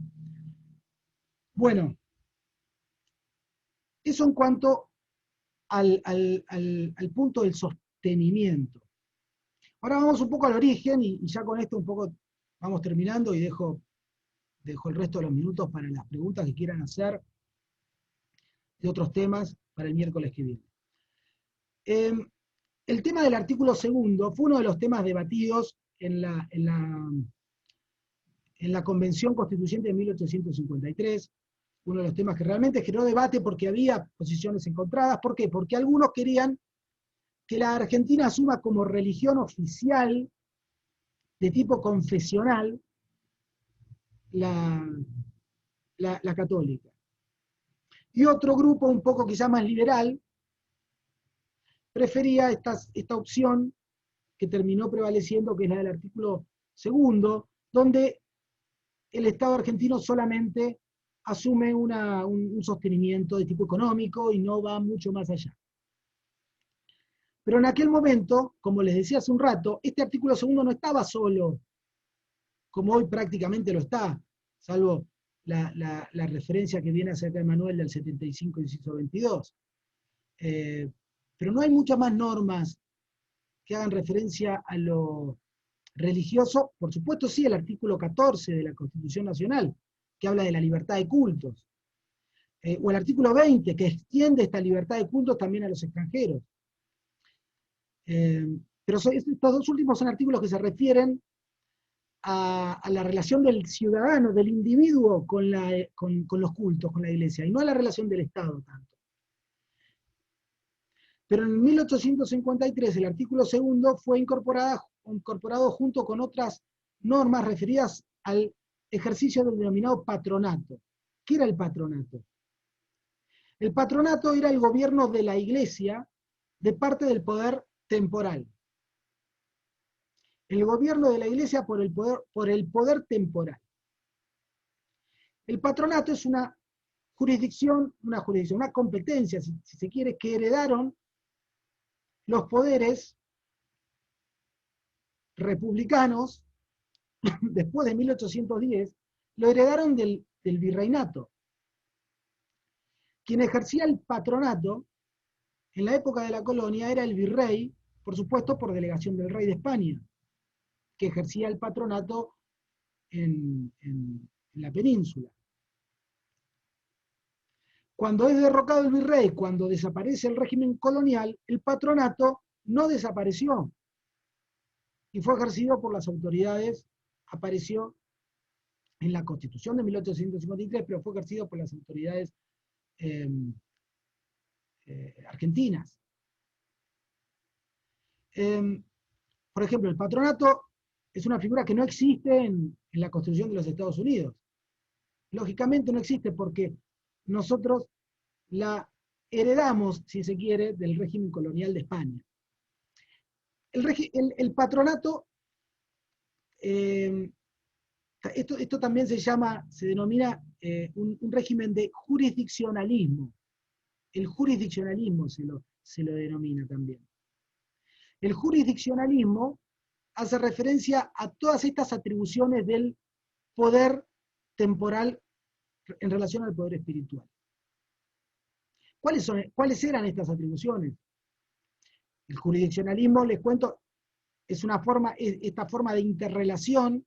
Bueno, eso en cuanto al punto del sostenimiento. Ahora vamos un poco al origen, y ya con esto un poco vamos terminando, y dejo el resto de los minutos para las preguntas que quieran hacer de otros temas para el miércoles que viene. El tema del artículo segundo fue uno de los temas debatidos en la Convención Constituyente de 1853, uno de los temas que realmente generó debate porque había posiciones encontradas. ¿Por qué? Porque algunos querían que la Argentina asuma como religión oficial de tipo confesional la católica. Y otro grupo, un poco quizá más liberal, prefería esta opción que terminó prevaleciendo, que es la del artículo segundo, donde el Estado argentino solamente asume un sostenimiento de tipo económico y no va mucho más allá. Pero en aquel momento, como les decía hace un rato, este artículo segundo no estaba solo, como hoy prácticamente lo está, salvo la referencia que viene acerca de Manuel del 75, inciso 22. Pero no hay muchas más normas que hagan referencia a lo religioso. Por supuesto sí, el artículo 14 de la Constitución Nacional, que habla de la libertad de cultos, o el artículo 20, que extiende esta libertad de cultos también a los extranjeros. Pero estos dos últimos son artículos que se refieren a la relación del ciudadano, del individuo con los cultos, con la iglesia, y no a la relación del Estado tanto. Pero en 1853 el artículo segundo fue incorporado junto con otras normas referidas al ejercicio del denominado patronato. ¿Qué era el patronato? El patronato era el gobierno de la iglesia de parte del poder temporal. El gobierno de la iglesia por el poder temporal. El patronato es una jurisdicción, una competencia, si se quiere, que heredaron los poderes republicanos después de 1810, lo heredaron del virreinato. Quien ejercía el patronato en la época de la colonia era el virrey, por supuesto por delegación del rey de España, que ejercía el patronato en la península. Cuando es derrocado el virrey, cuando desaparece el régimen colonial, el patronato no desapareció y fue ejercido por las autoridades, apareció en la Constitución de 1853, pero fue ejercido por las autoridades argentinas. Por ejemplo, el patronato es una figura que no existe en la Constitución de los Estados Unidos. Lógicamente no existe porque nosotros la heredamos, si se quiere, del régimen colonial de España. El patronato, esto también se denomina un régimen de jurisdiccionalismo. El jurisdiccionalismo se lo denomina también. El jurisdiccionalismo hace referencia a todas estas atribuciones del poder temporal en relación al poder espiritual. ¿Cuáles eran estas atribuciones? El jurisdiccionalismo, les cuento, es esta forma de interrelación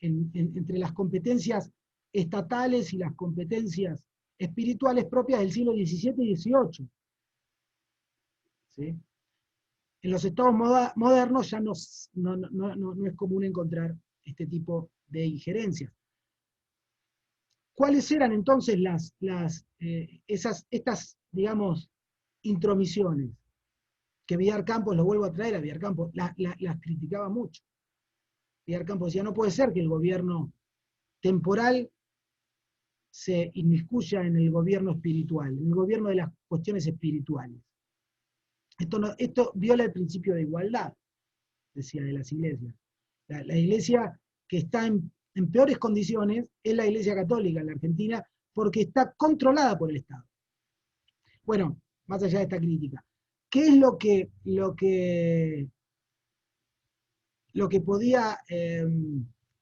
entre las competencias estatales y las competencias espirituales propias del siglo XVII y XVIII. ¿Sí? En los estados modernos ya no es común encontrar este tipo de injerencias. ¿Cuáles eran entonces estas, digamos, intromisiones? Que Villar Campos, lo vuelvo a traer a Villar Campos, las criticaba mucho. Villar Campos decía, no puede ser que el gobierno temporal se inmiscuya en el gobierno espiritual, en el gobierno de las cuestiones espirituales. Esto viola el principio de igualdad, decía, de las iglesias. La iglesia que está en peores condiciones es la Iglesia Católica en la Argentina, porque está controlada por el Estado. Bueno, más allá de esta crítica, ¿qué es lo que podía,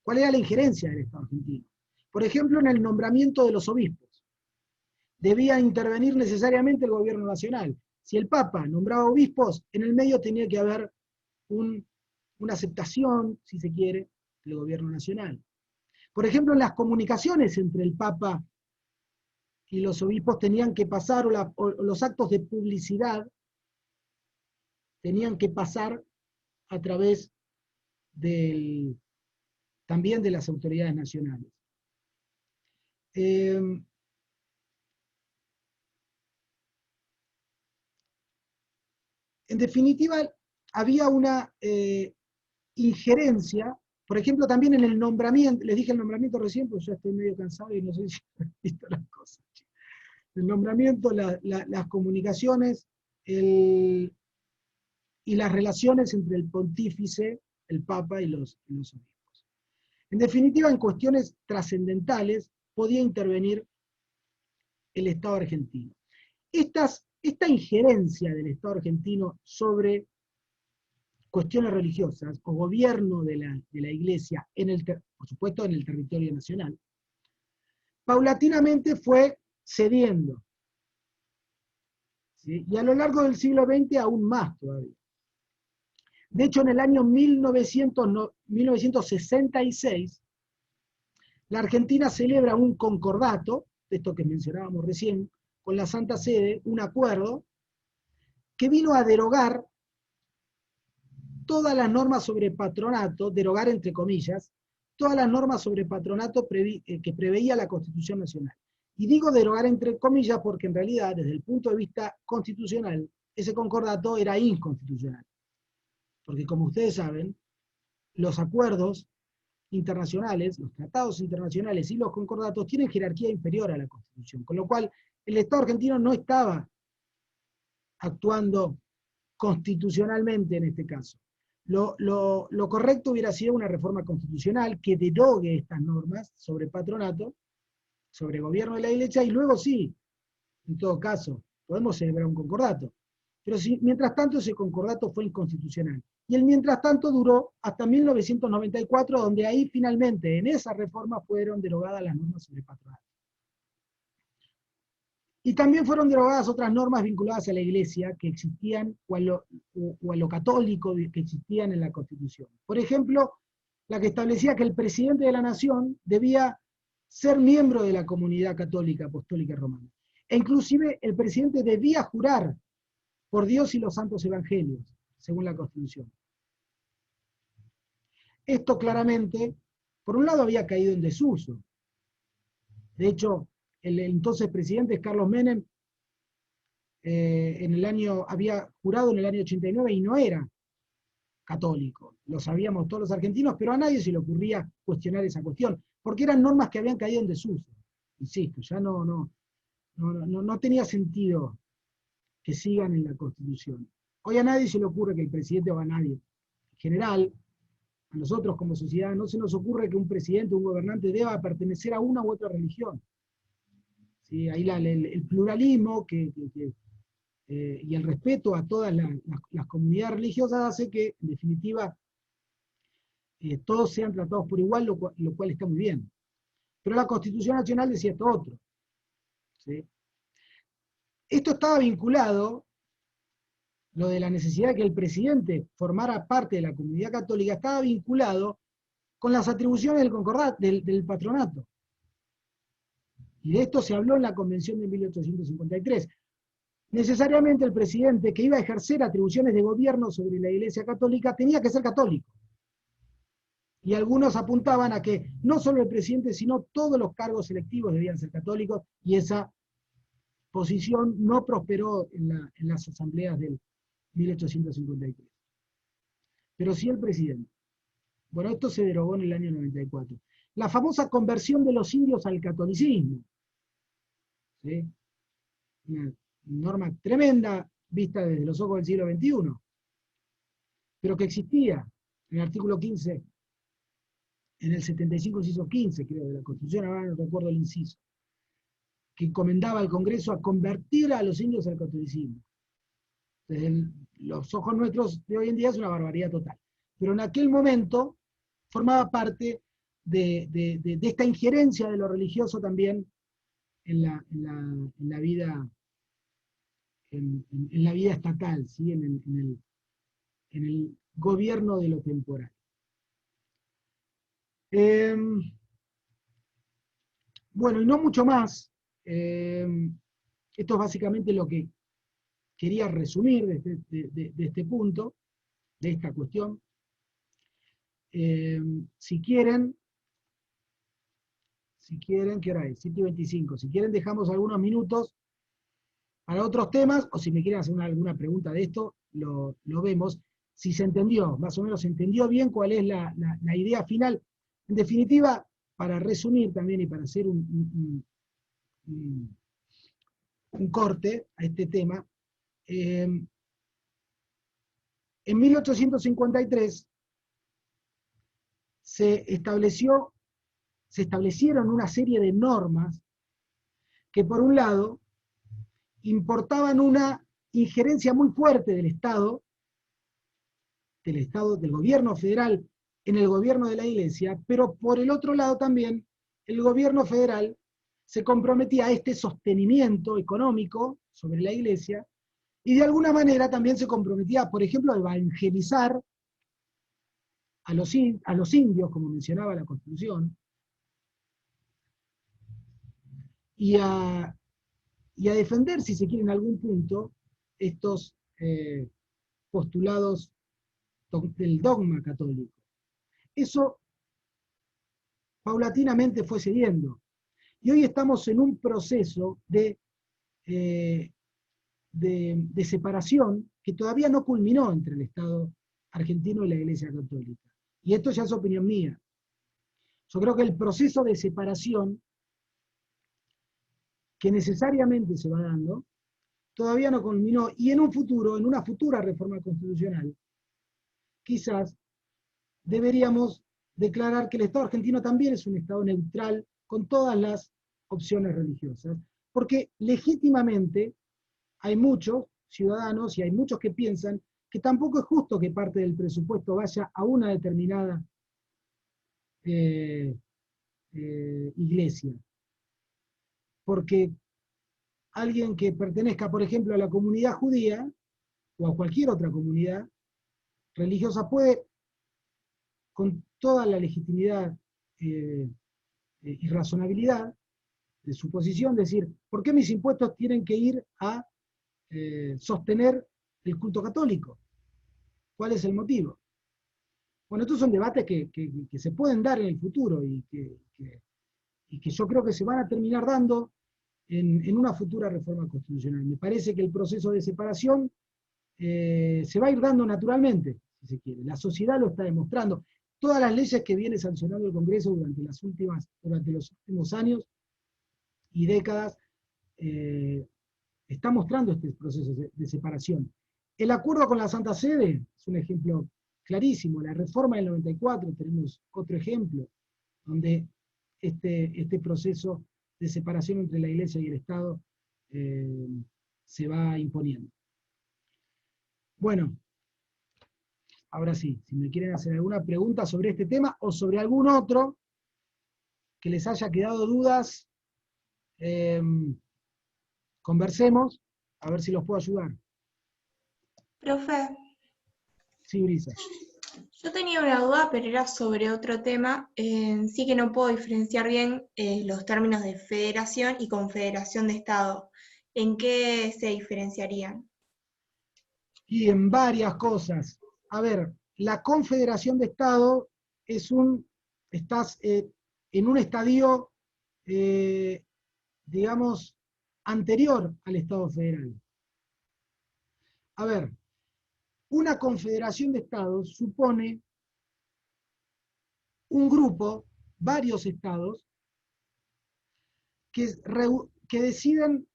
cuál era la injerencia del Estado argentino? Por ejemplo, en el nombramiento de los obispos. Debía intervenir necesariamente el gobierno nacional. Si el Papa nombraba obispos, en el medio tenía que haber una aceptación, si se quiere, del gobierno nacional. Por ejemplo, en las comunicaciones entre el Papa y los obispos tenían que pasar, o los actos de publicidad tenían que pasar a través también de las autoridades nacionales. En definitiva, había una injerencia, por ejemplo, también en el nombramiento, les dije el nombramiento recién, porque ya estoy medio cansado y no sé si han visto las cosas. El nombramiento, las comunicaciones y las relaciones entre el pontífice, el papa y los obispos. En definitiva, en cuestiones trascendentales podía intervenir el Estado argentino. Esta injerencia del Estado argentino sobre cuestiones religiosas o gobierno de la Iglesia, por supuesto en el territorio nacional, paulatinamente fue cediendo. ¿Sí? Y a lo largo del siglo XX aún más todavía. De hecho, en el año 1966, la Argentina celebra un concordato, de esto que mencionábamos recién, con la Santa Sede, un acuerdo que vino a derogar todas las normas sobre patronato, derogar entre comillas, todas las normas sobre patronato que preveía la Constitución Nacional. Y digo derogar entre comillas porque en realidad, desde el punto de vista constitucional, ese concordato era inconstitucional. Porque como ustedes saben, los acuerdos internacionales, los tratados internacionales y los concordatos tienen jerarquía inferior a la Constitución, con lo cual el Estado argentino no estaba actuando constitucionalmente en este caso. Lo correcto hubiera sido una reforma constitucional que derogue estas normas sobre patronato, sobre gobierno de la Iglesia, y luego sí, en todo caso, podemos celebrar un concordato. Pero mientras tanto ese concordato fue inconstitucional. Y el mientras tanto duró hasta 1994, donde ahí finalmente en esa reforma fueron derogadas las normas sobre patronato. Y también fueron derogadas otras normas vinculadas a la Iglesia que existían, o a lo católico que existían en la Constitución. Por ejemplo, la que establecía que el presidente de la Nación debía ser miembro de la comunidad católica, apostólica y romana. E inclusive el presidente debía jurar por Dios y los santos evangelios, según la Constitución. Esto claramente, por un lado, había caído en desuso. De hecho, el entonces presidente Carlos Menem había jurado en el año 89 y no era católico. Lo sabíamos todos los argentinos, pero a nadie se le ocurría cuestionar esa cuestión, porque eran normas que habían caído en desuso. Insisto, ya no tenía sentido que sigan en la Constitución. Hoy a nadie se le ocurre que el presidente, o a nadie, en general, a nosotros como sociedad, no se nos ocurre que un presidente, un gobernante deba pertenecer a una u otra religión. ¿Sí? Ahí el pluralismo y el respeto a todas las comunidades religiosas hace que, en definitiva, todos sean tratados por igual, lo cual está muy bien. Pero la Constitución Nacional decía esto otro. ¿Sí? Esto estaba vinculado, lo de la necesidad de que el presidente formara parte de la comunidad católica, estaba vinculado con las atribuciones del patronato. Y de esto se habló en la Convención de 1853. Necesariamente el presidente que iba a ejercer atribuciones de gobierno sobre la Iglesia Católica tenía que ser católico. Y algunos apuntaban a que no solo el presidente, sino todos los cargos electivos debían ser católicos, y esa posición no prosperó en las asambleas del 1853. Pero sí el presidente. Bueno, esto se derogó en el año 94. La famosa conversión de los indios al catolicismo. ¿Sí? Una norma tremenda vista desde los ojos del siglo XXI, pero que existía en el artículo 15, en el 75, inciso 15, creo, de la Constitución, ahora no recuerdo el inciso, que encomendaba al Congreso a convertir a los indios al catolicismo. Desde los ojos nuestros de hoy en día es una barbaridad total. Pero en aquel momento formaba parte de esta injerencia de lo religioso también en la vida estatal, ¿sí? en el gobierno de lo temporal. Bueno, y no mucho más. Esto es básicamente lo que quería resumir de este punto, de esta cuestión. Si quieren, ¿qué hora es? 7:25. Si quieren dejamos algunos minutos para otros temas, o si me quieren hacer alguna pregunta de esto, lo vemos. Si se entendió, más o menos se entendió bien cuál es la idea final. En definitiva, para resumir también y para hacer un corte a este tema, en 1853 se establecieron una serie de normas que, por un lado, importaban una injerencia muy fuerte del Estado, del gobierno federal, en el gobierno de la Iglesia, pero por el otro lado también, el gobierno federal se comprometía a este sostenimiento económico sobre la Iglesia, y de alguna manera también se comprometía, por ejemplo, a evangelizar a los indios, como mencionaba la Constitución, y a defender, si se quiere, en algún punto, estos postulados del dogma católico. Eso paulatinamente fue cediendo. Y hoy estamos en un proceso de separación que todavía no culminó entre el Estado argentino y la Iglesia Católica. Y esto ya es opinión mía. Yo creo que el proceso de separación que necesariamente se va dando, todavía no culminó, y en un futuro, en una futura reforma constitucional, quizás deberíamos declarar que el Estado argentino también es un Estado neutral con todas las opciones religiosas, porque legítimamente hay muchos ciudadanos y hay muchos que piensan que tampoco es justo que parte del presupuesto vaya a una determinada iglesia, porque alguien que pertenezca, por ejemplo, a la comunidad judía o a cualquier otra comunidad religiosa puede, con toda la legitimidad y razonabilidad de su posición, decir, ¿por qué mis impuestos tienen que ir a sostener el culto católico? ¿Cuál es el motivo? Bueno, estos son debates que se pueden dar en el futuro y que yo creo que se van a terminar dando en una futura reforma constitucional. Me parece que el proceso de separación se va a ir dando naturalmente, si se quiere. La sociedad lo está demostrando. Todas las leyes que viene sancionando el Congreso durante los últimos años y décadas está mostrando este proceso de separación. El acuerdo con la Santa Sede es un ejemplo clarísimo. La reforma del 94, tenemos otro ejemplo, donde este proceso de separación entre la Iglesia y el Estado se va imponiendo. Bueno, ahora sí, si me quieren hacer alguna pregunta sobre este tema o sobre algún otro que les haya quedado dudas, conversemos, a ver si los puedo ayudar. Profe, Sí, Brisa. yo tenía una duda, pero era sobre otro tema. Sí que no puedo diferenciar bien los términos de federación y confederación de Estado. ¿En qué se diferenciarían? Y en varias cosas. A ver, la confederación de Estado estás en un estadio, digamos, anterior al Estado federal. A ver, una confederación de Estados supone un grupo, varios estados, que deciden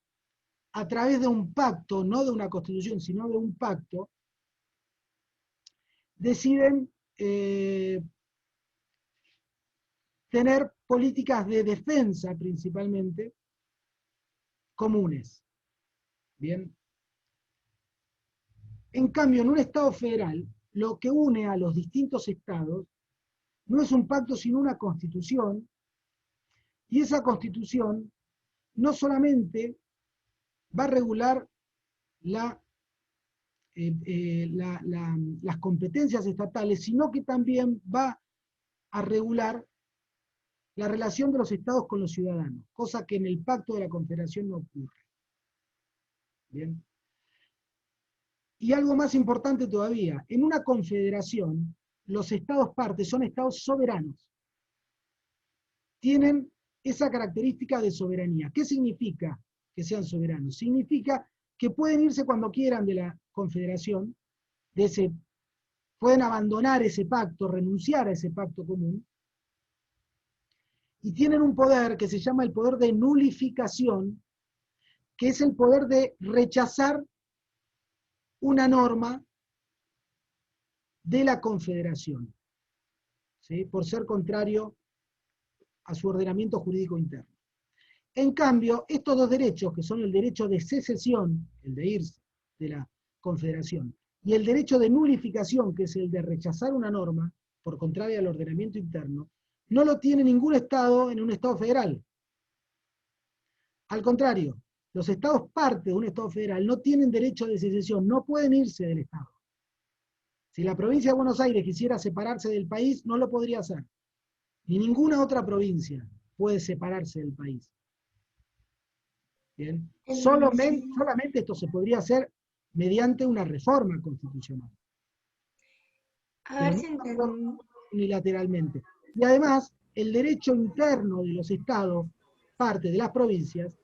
a través de un pacto, no de una constitución, sino de un pacto, deciden tener políticas de defensa principalmente comunes. Bien. En cambio, en un Estado federal, lo que une a los distintos estados no es un pacto, sino una constitución, y esa constitución no solamente va a regular las competencias estatales, sino que también va a regular la relación de los estados con los ciudadanos, cosa que en el pacto de la Confederación no ocurre. Bien. Y algo más importante todavía, en una confederación, los estados partes son estados soberanos. Tienen esa característica de soberanía. ¿Qué significa que sean soberanos? Significa que pueden irse cuando quieran de la confederación, pueden abandonar ese pacto, renunciar a ese pacto común, y tienen un poder que se llama el poder de nulificación, que es el poder de rechazar una norma de la confederación, ¿sí? Por ser contrario a su ordenamiento jurídico interno. En cambio, estos dos derechos, que son el derecho de secesión, el de irse de la confederación, y el derecho de nulificación, que es el de rechazar una norma por contraria al ordenamiento interno, no lo tiene ningún Estado en un Estado federal. Al contrario, los Estados parte de un Estado federal no tienen derecho de secesión, no pueden irse del Estado. Si la provincia de Buenos Aires quisiera separarse del país, no lo podría hacer. Ni ninguna otra provincia puede separarse del país. ¿Bien? Solamente esto se podría hacer mediante una reforma constitucional. A ver si entiendo. Unilateralmente. Y además, el derecho interno de los estados, parte de las provincias,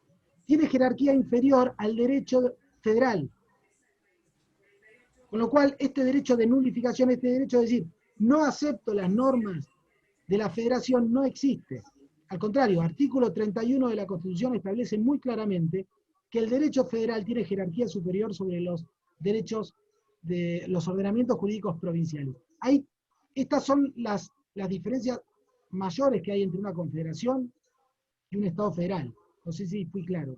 tiene jerarquía inferior al derecho federal. Con lo cual, este derecho de nulificación, este derecho de decir, no acepto las normas de la federación, no existe. Al contrario, artículo 31 de la Constitución establece muy claramente que el derecho federal tiene jerarquía superior sobre los derechos de los ordenamientos jurídicos provinciales. Estas son las diferencias mayores que hay entre una confederación y un Estado federal. No sé si fui claro.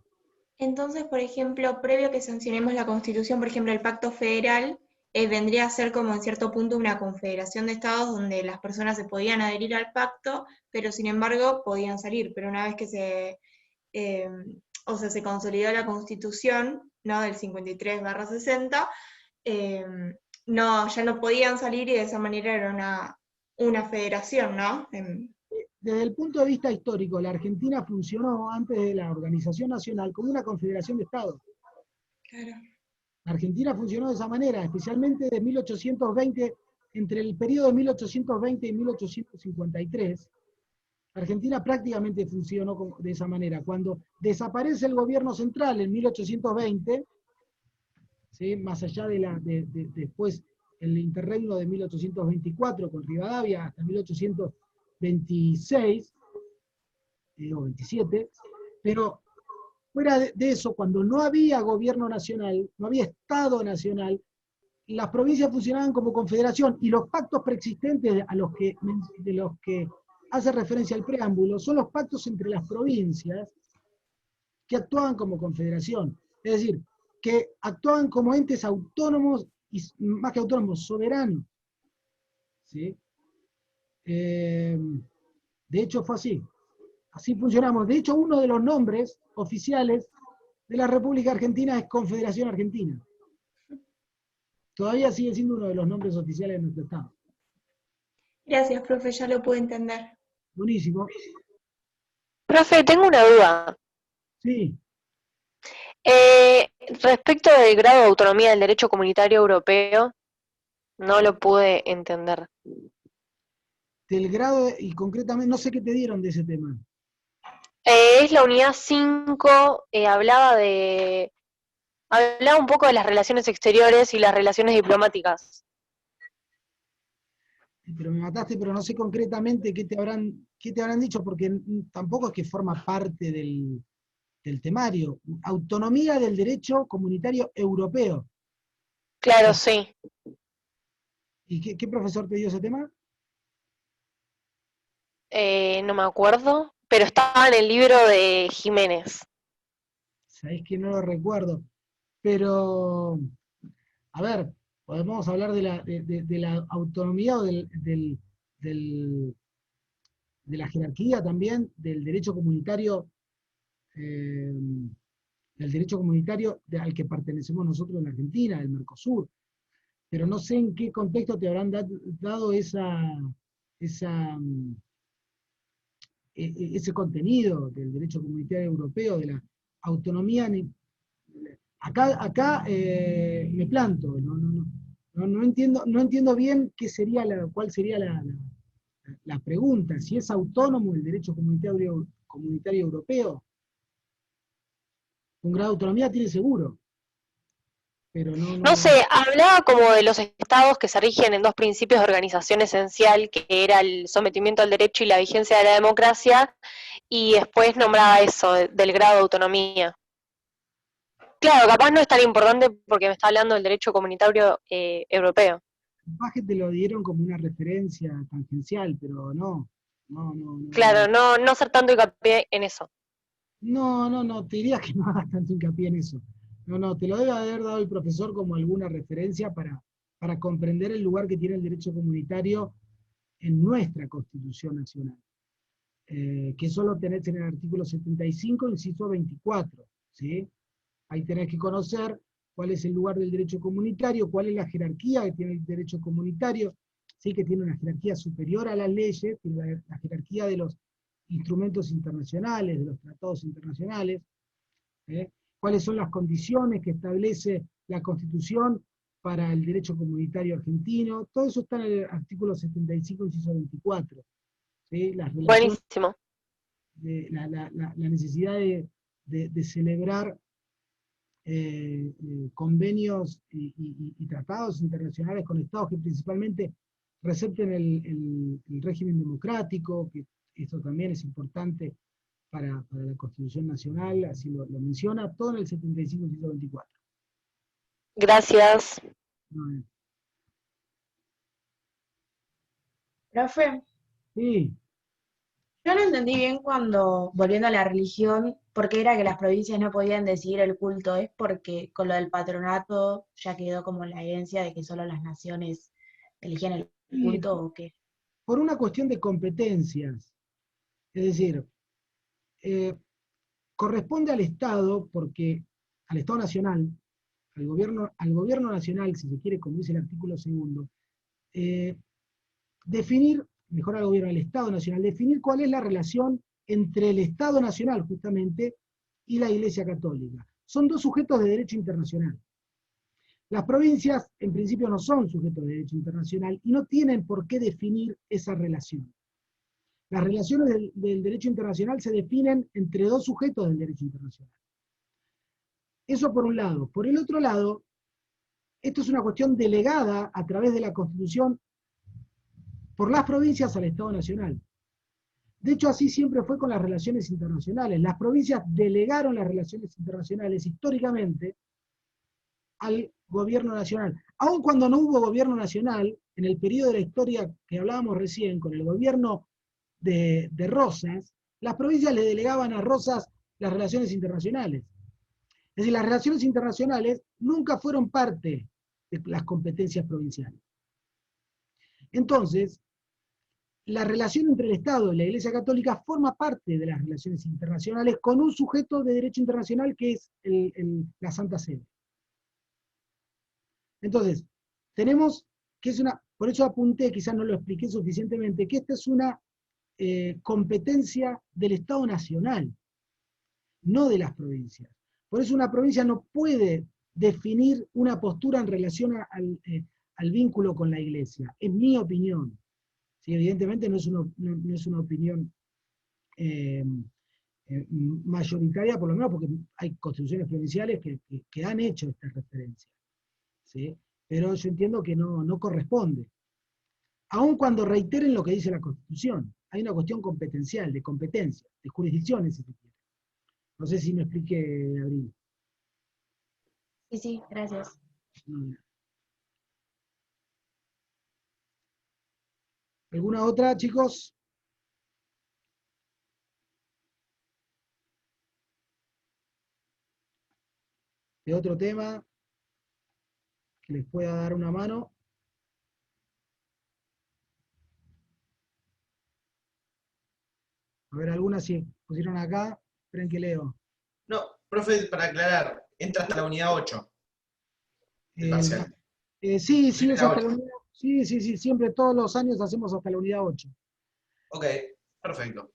Entonces, por ejemplo, previo a que sancionemos la Constitución, por ejemplo, el Pacto Federal, vendría a ser como en cierto punto una confederación de estados donde las personas se podían adherir al pacto, pero sin embargo podían salir. Pero una vez que se consolidó la Constitución, ¿no?, del 53/60, ya no podían salir y de esa manera era una federación, ¿no? Desde el punto de vista histórico, la Argentina funcionó antes de la organización nacional como una confederación de estados. Claro. La Argentina funcionó de esa manera, especialmente de 1820, entre el periodo de 1820 y 1853. La Argentina prácticamente funcionó de esa manera. Cuando desaparece el gobierno central en 1820, ¿sí?, más allá de después el interregno de 1824 con Rivadavia hasta 1826 o 27, pero fuera de eso, cuando no había gobierno nacional, no había Estado nacional, las provincias funcionaban como confederación y los pactos preexistentes de los que hace referencia al preámbulo son los pactos entre las provincias que actuaban como confederación. Es decir, que actuaban como entes autónomos y más que autónomos, soberanos. ¿Sí? De hecho fue así. Así funcionamos. De hecho, uno de los nombres oficiales de la República Argentina es Confederación Argentina. Todavía sigue siendo uno de los nombres oficiales de nuestro Estado. Gracias, profe, ya lo puedo entender. Buenísimo. Profe, tengo una duda. Sí. Respecto del grado de autonomía del derecho comunitario europeo, no lo pude entender. Del grado, y concretamente, no sé qué te dieron de ese tema. Es la unidad 5, hablaba un poco de las relaciones exteriores y las relaciones diplomáticas. Pero me mataste, pero no sé concretamente qué te habrán dicho, porque tampoco es que forma parte del temario. Autonomía del derecho comunitario europeo. Claro, sí. ¿Y qué profesor te dio ese tema? No me acuerdo, pero estaba en el libro de Jiménez. Sabés que no lo recuerdo. Pero, a ver, podemos hablar de la autonomía o de la jerarquía también del derecho comunitario, al que pertenecemos nosotros en Argentina, el Mercosur. Pero no sé en qué contexto te habrán dado ese contenido del derecho comunitario europeo, de la autonomía Acá me planto, no entiendo bien cuál sería la pregunta, si es autónomo el derecho comunitario europeo. Un grado de autonomía tiene seguro, pero No sé, hablaba como de los estados que se rigen en dos principios de organización esencial, que era el sometimiento al derecho y la vigencia de la democracia, y después nombraba eso, del grado de autonomía. Claro, capaz no es tan importante porque me está hablando del derecho comunitario europeo. Capaz que te lo dieron como una referencia tangencial, pero no. Claro, no hacer tanto hincapié en eso. No, te diría que no hagas tanto hincapié en eso. Te lo debe haber dado el profesor como alguna referencia para comprender el lugar que tiene el derecho comunitario en nuestra Constitución Nacional. Que eso lo tenés en el artículo 75, inciso 24. ¿Sí? Ahí tenés que conocer cuál es el lugar del derecho comunitario, cuál es la jerarquía que tiene el derecho comunitario, ¿sí? Que tiene una jerarquía superior a las leyes, tiene la jerarquía de los instrumentos internacionales, de los tratados internacionales, cuáles son las condiciones que establece la Constitución para el derecho comunitario argentino, todo eso está en el artículo 75, inciso 24. ¿Sí? Las relaciones, Buenísimo. la necesidad de celebrar convenios y tratados internacionales con estados que principalmente recepten el régimen democrático, que esto también es importante para la Constitución Nacional, así lo menciona, todo en el 75, inciso 24. Gracias. Profe, Sí, yo no entendí bien cuando, volviendo a la religión, por qué era que las provincias no podían decidir el culto. ¿Es porque con lo del patronato ya quedó como la herencia de que solo las naciones eligían el y culto o qué? por una cuestión de competencias, es decir, corresponde al Estado, al Estado Nacional, al gobierno nacional, si se quiere, como dice el artículo 2, definir, mejor al gobierno del Estado Nacional, definir cuál es la relación entre el Estado Nacional, justamente, y la Iglesia Católica. Son dos sujetos de derecho internacional. Las provincias, en principio, no son sujetos de derecho internacional y no tienen por qué definir esa relación. Las relaciones del derecho internacional se definen entre dos sujetos del derecho internacional. Eso por un lado. Por el otro lado, esto es una cuestión delegada a través de la Constitución por las provincias al Estado Nacional. De hecho, así siempre fue con las relaciones internacionales. Las provincias delegaron las relaciones internacionales históricamente al gobierno nacional. Aun cuando no hubo gobierno nacional, en el periodo de la historia que hablábamos recién, con el gobierno de Rosas, las provincias le delegaban a Rosas las relaciones internacionales. Es decir, las relaciones internacionales nunca fueron parte de las competencias provinciales. Entonces, la relación entre el Estado y la Iglesia Católica forma parte de las relaciones internacionales con un sujeto de derecho internacional que es la Santa Sede. Entonces, tenemos que por eso apunté, quizás no lo expliqué suficientemente, que esta es una competencia del Estado Nacional, no de las provincias. Por eso una provincia no puede definir una postura en relación al vínculo con la Iglesia. Es mi opinión. ¿Sí? Evidentemente no es una opinión mayoritaria, por lo menos porque hay constituciones provinciales que han hecho esta referencia. ¿Sí? Pero yo entiendo que no corresponde. Aun cuando reiteren lo que dice la Constitución, hay una cuestión competencial, de competencia, de jurisdicciones, si se quiere. No sé si me expliqué, Abril. Sí, gracias. ¿Alguna otra, chicos? ¿De otro tema que les pueda dar una mano? A ver, algunas sí pusieron acá. Esperen que leo. No, profe, para aclarar, entra hasta la unidad 8. El parcial. Sí, es hasta la 8. unidad. Sí, siempre todos los años hacemos hasta la unidad 8. Ok, perfecto.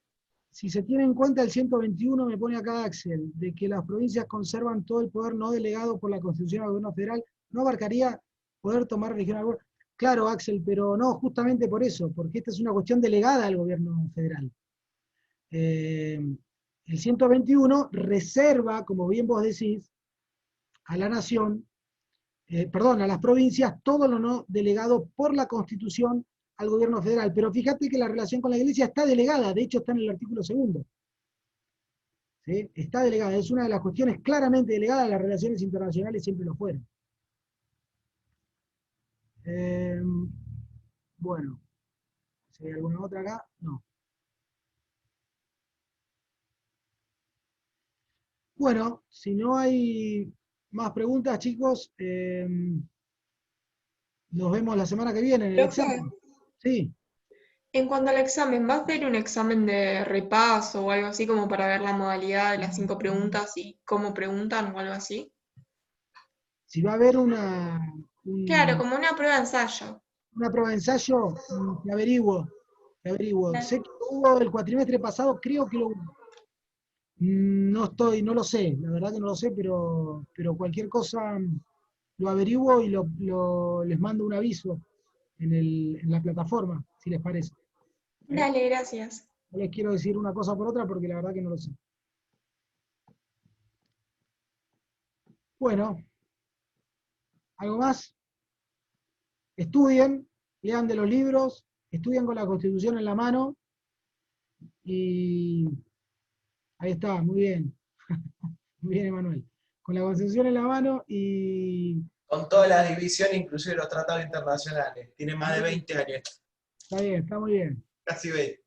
Si se tiene en cuenta el 121, me pone acá Axel, de que las provincias conservan todo el poder no delegado por la Constitución al gobierno federal, ¿no abarcaría poder tomar regional? Claro, Axel, pero no, justamente por eso, porque esta es una cuestión delegada al gobierno federal. El 121 reserva, como bien vos decís, a la nación, a las provincias, todo lo no delegado por la Constitución al gobierno federal. Pero fíjate que la relación con la Iglesia está delegada, de hecho está en el artículo 2. ¿Sí? Está delegada, es una de las cuestiones claramente delegadas, las relaciones internacionales siempre lo fueron. Bueno, si hay alguna otra acá, no. Bueno, si no hay más preguntas, chicos, nos vemos la semana que viene en el Profe, examen. Sí. en cuanto al examen, ¿va a ser un examen de repaso o algo así como para ver la modalidad de las 5 preguntas y cómo preguntan o algo así? Si va a haber Claro, como una prueba de ensayo. una prueba de ensayo, te averiguo. Sé que hubo el cuatrimestre pasado, creo que lo hubo. No lo sé, la verdad que no lo sé, pero cualquier cosa lo averiguo y les mando un aviso en la plataforma, si les parece. Dale, gracias. No les quiero decir una cosa por otra porque la verdad que no lo sé. Bueno, ¿algo más? Estudien, lean de los libros, estudien con la Constitución en la mano y ahí está, muy bien. Muy bien, Emanuel. Con la Constitución en la mano y Con todas las divisiones, inclusive los tratados internacionales. Tiene más de 20 años, está bien, está muy bien. casi 20.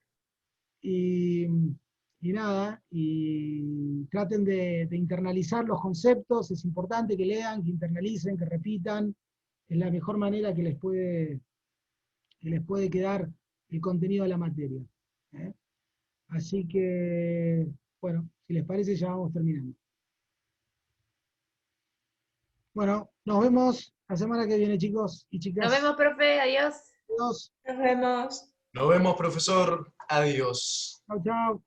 Y, y nada, y traten de internalizar los conceptos, es importante que lean, que internalicen, que repitan, es la mejor manera que les puede quedar el contenido de la materia. ¿Eh? Así que, bueno, si les parece ya vamos terminando. Bueno, nos vemos la semana que viene, chicos y chicas. Nos vemos, profe, adiós. Adiós. Nos vemos. Nos vemos, profesor. Adiós. Chau, chau.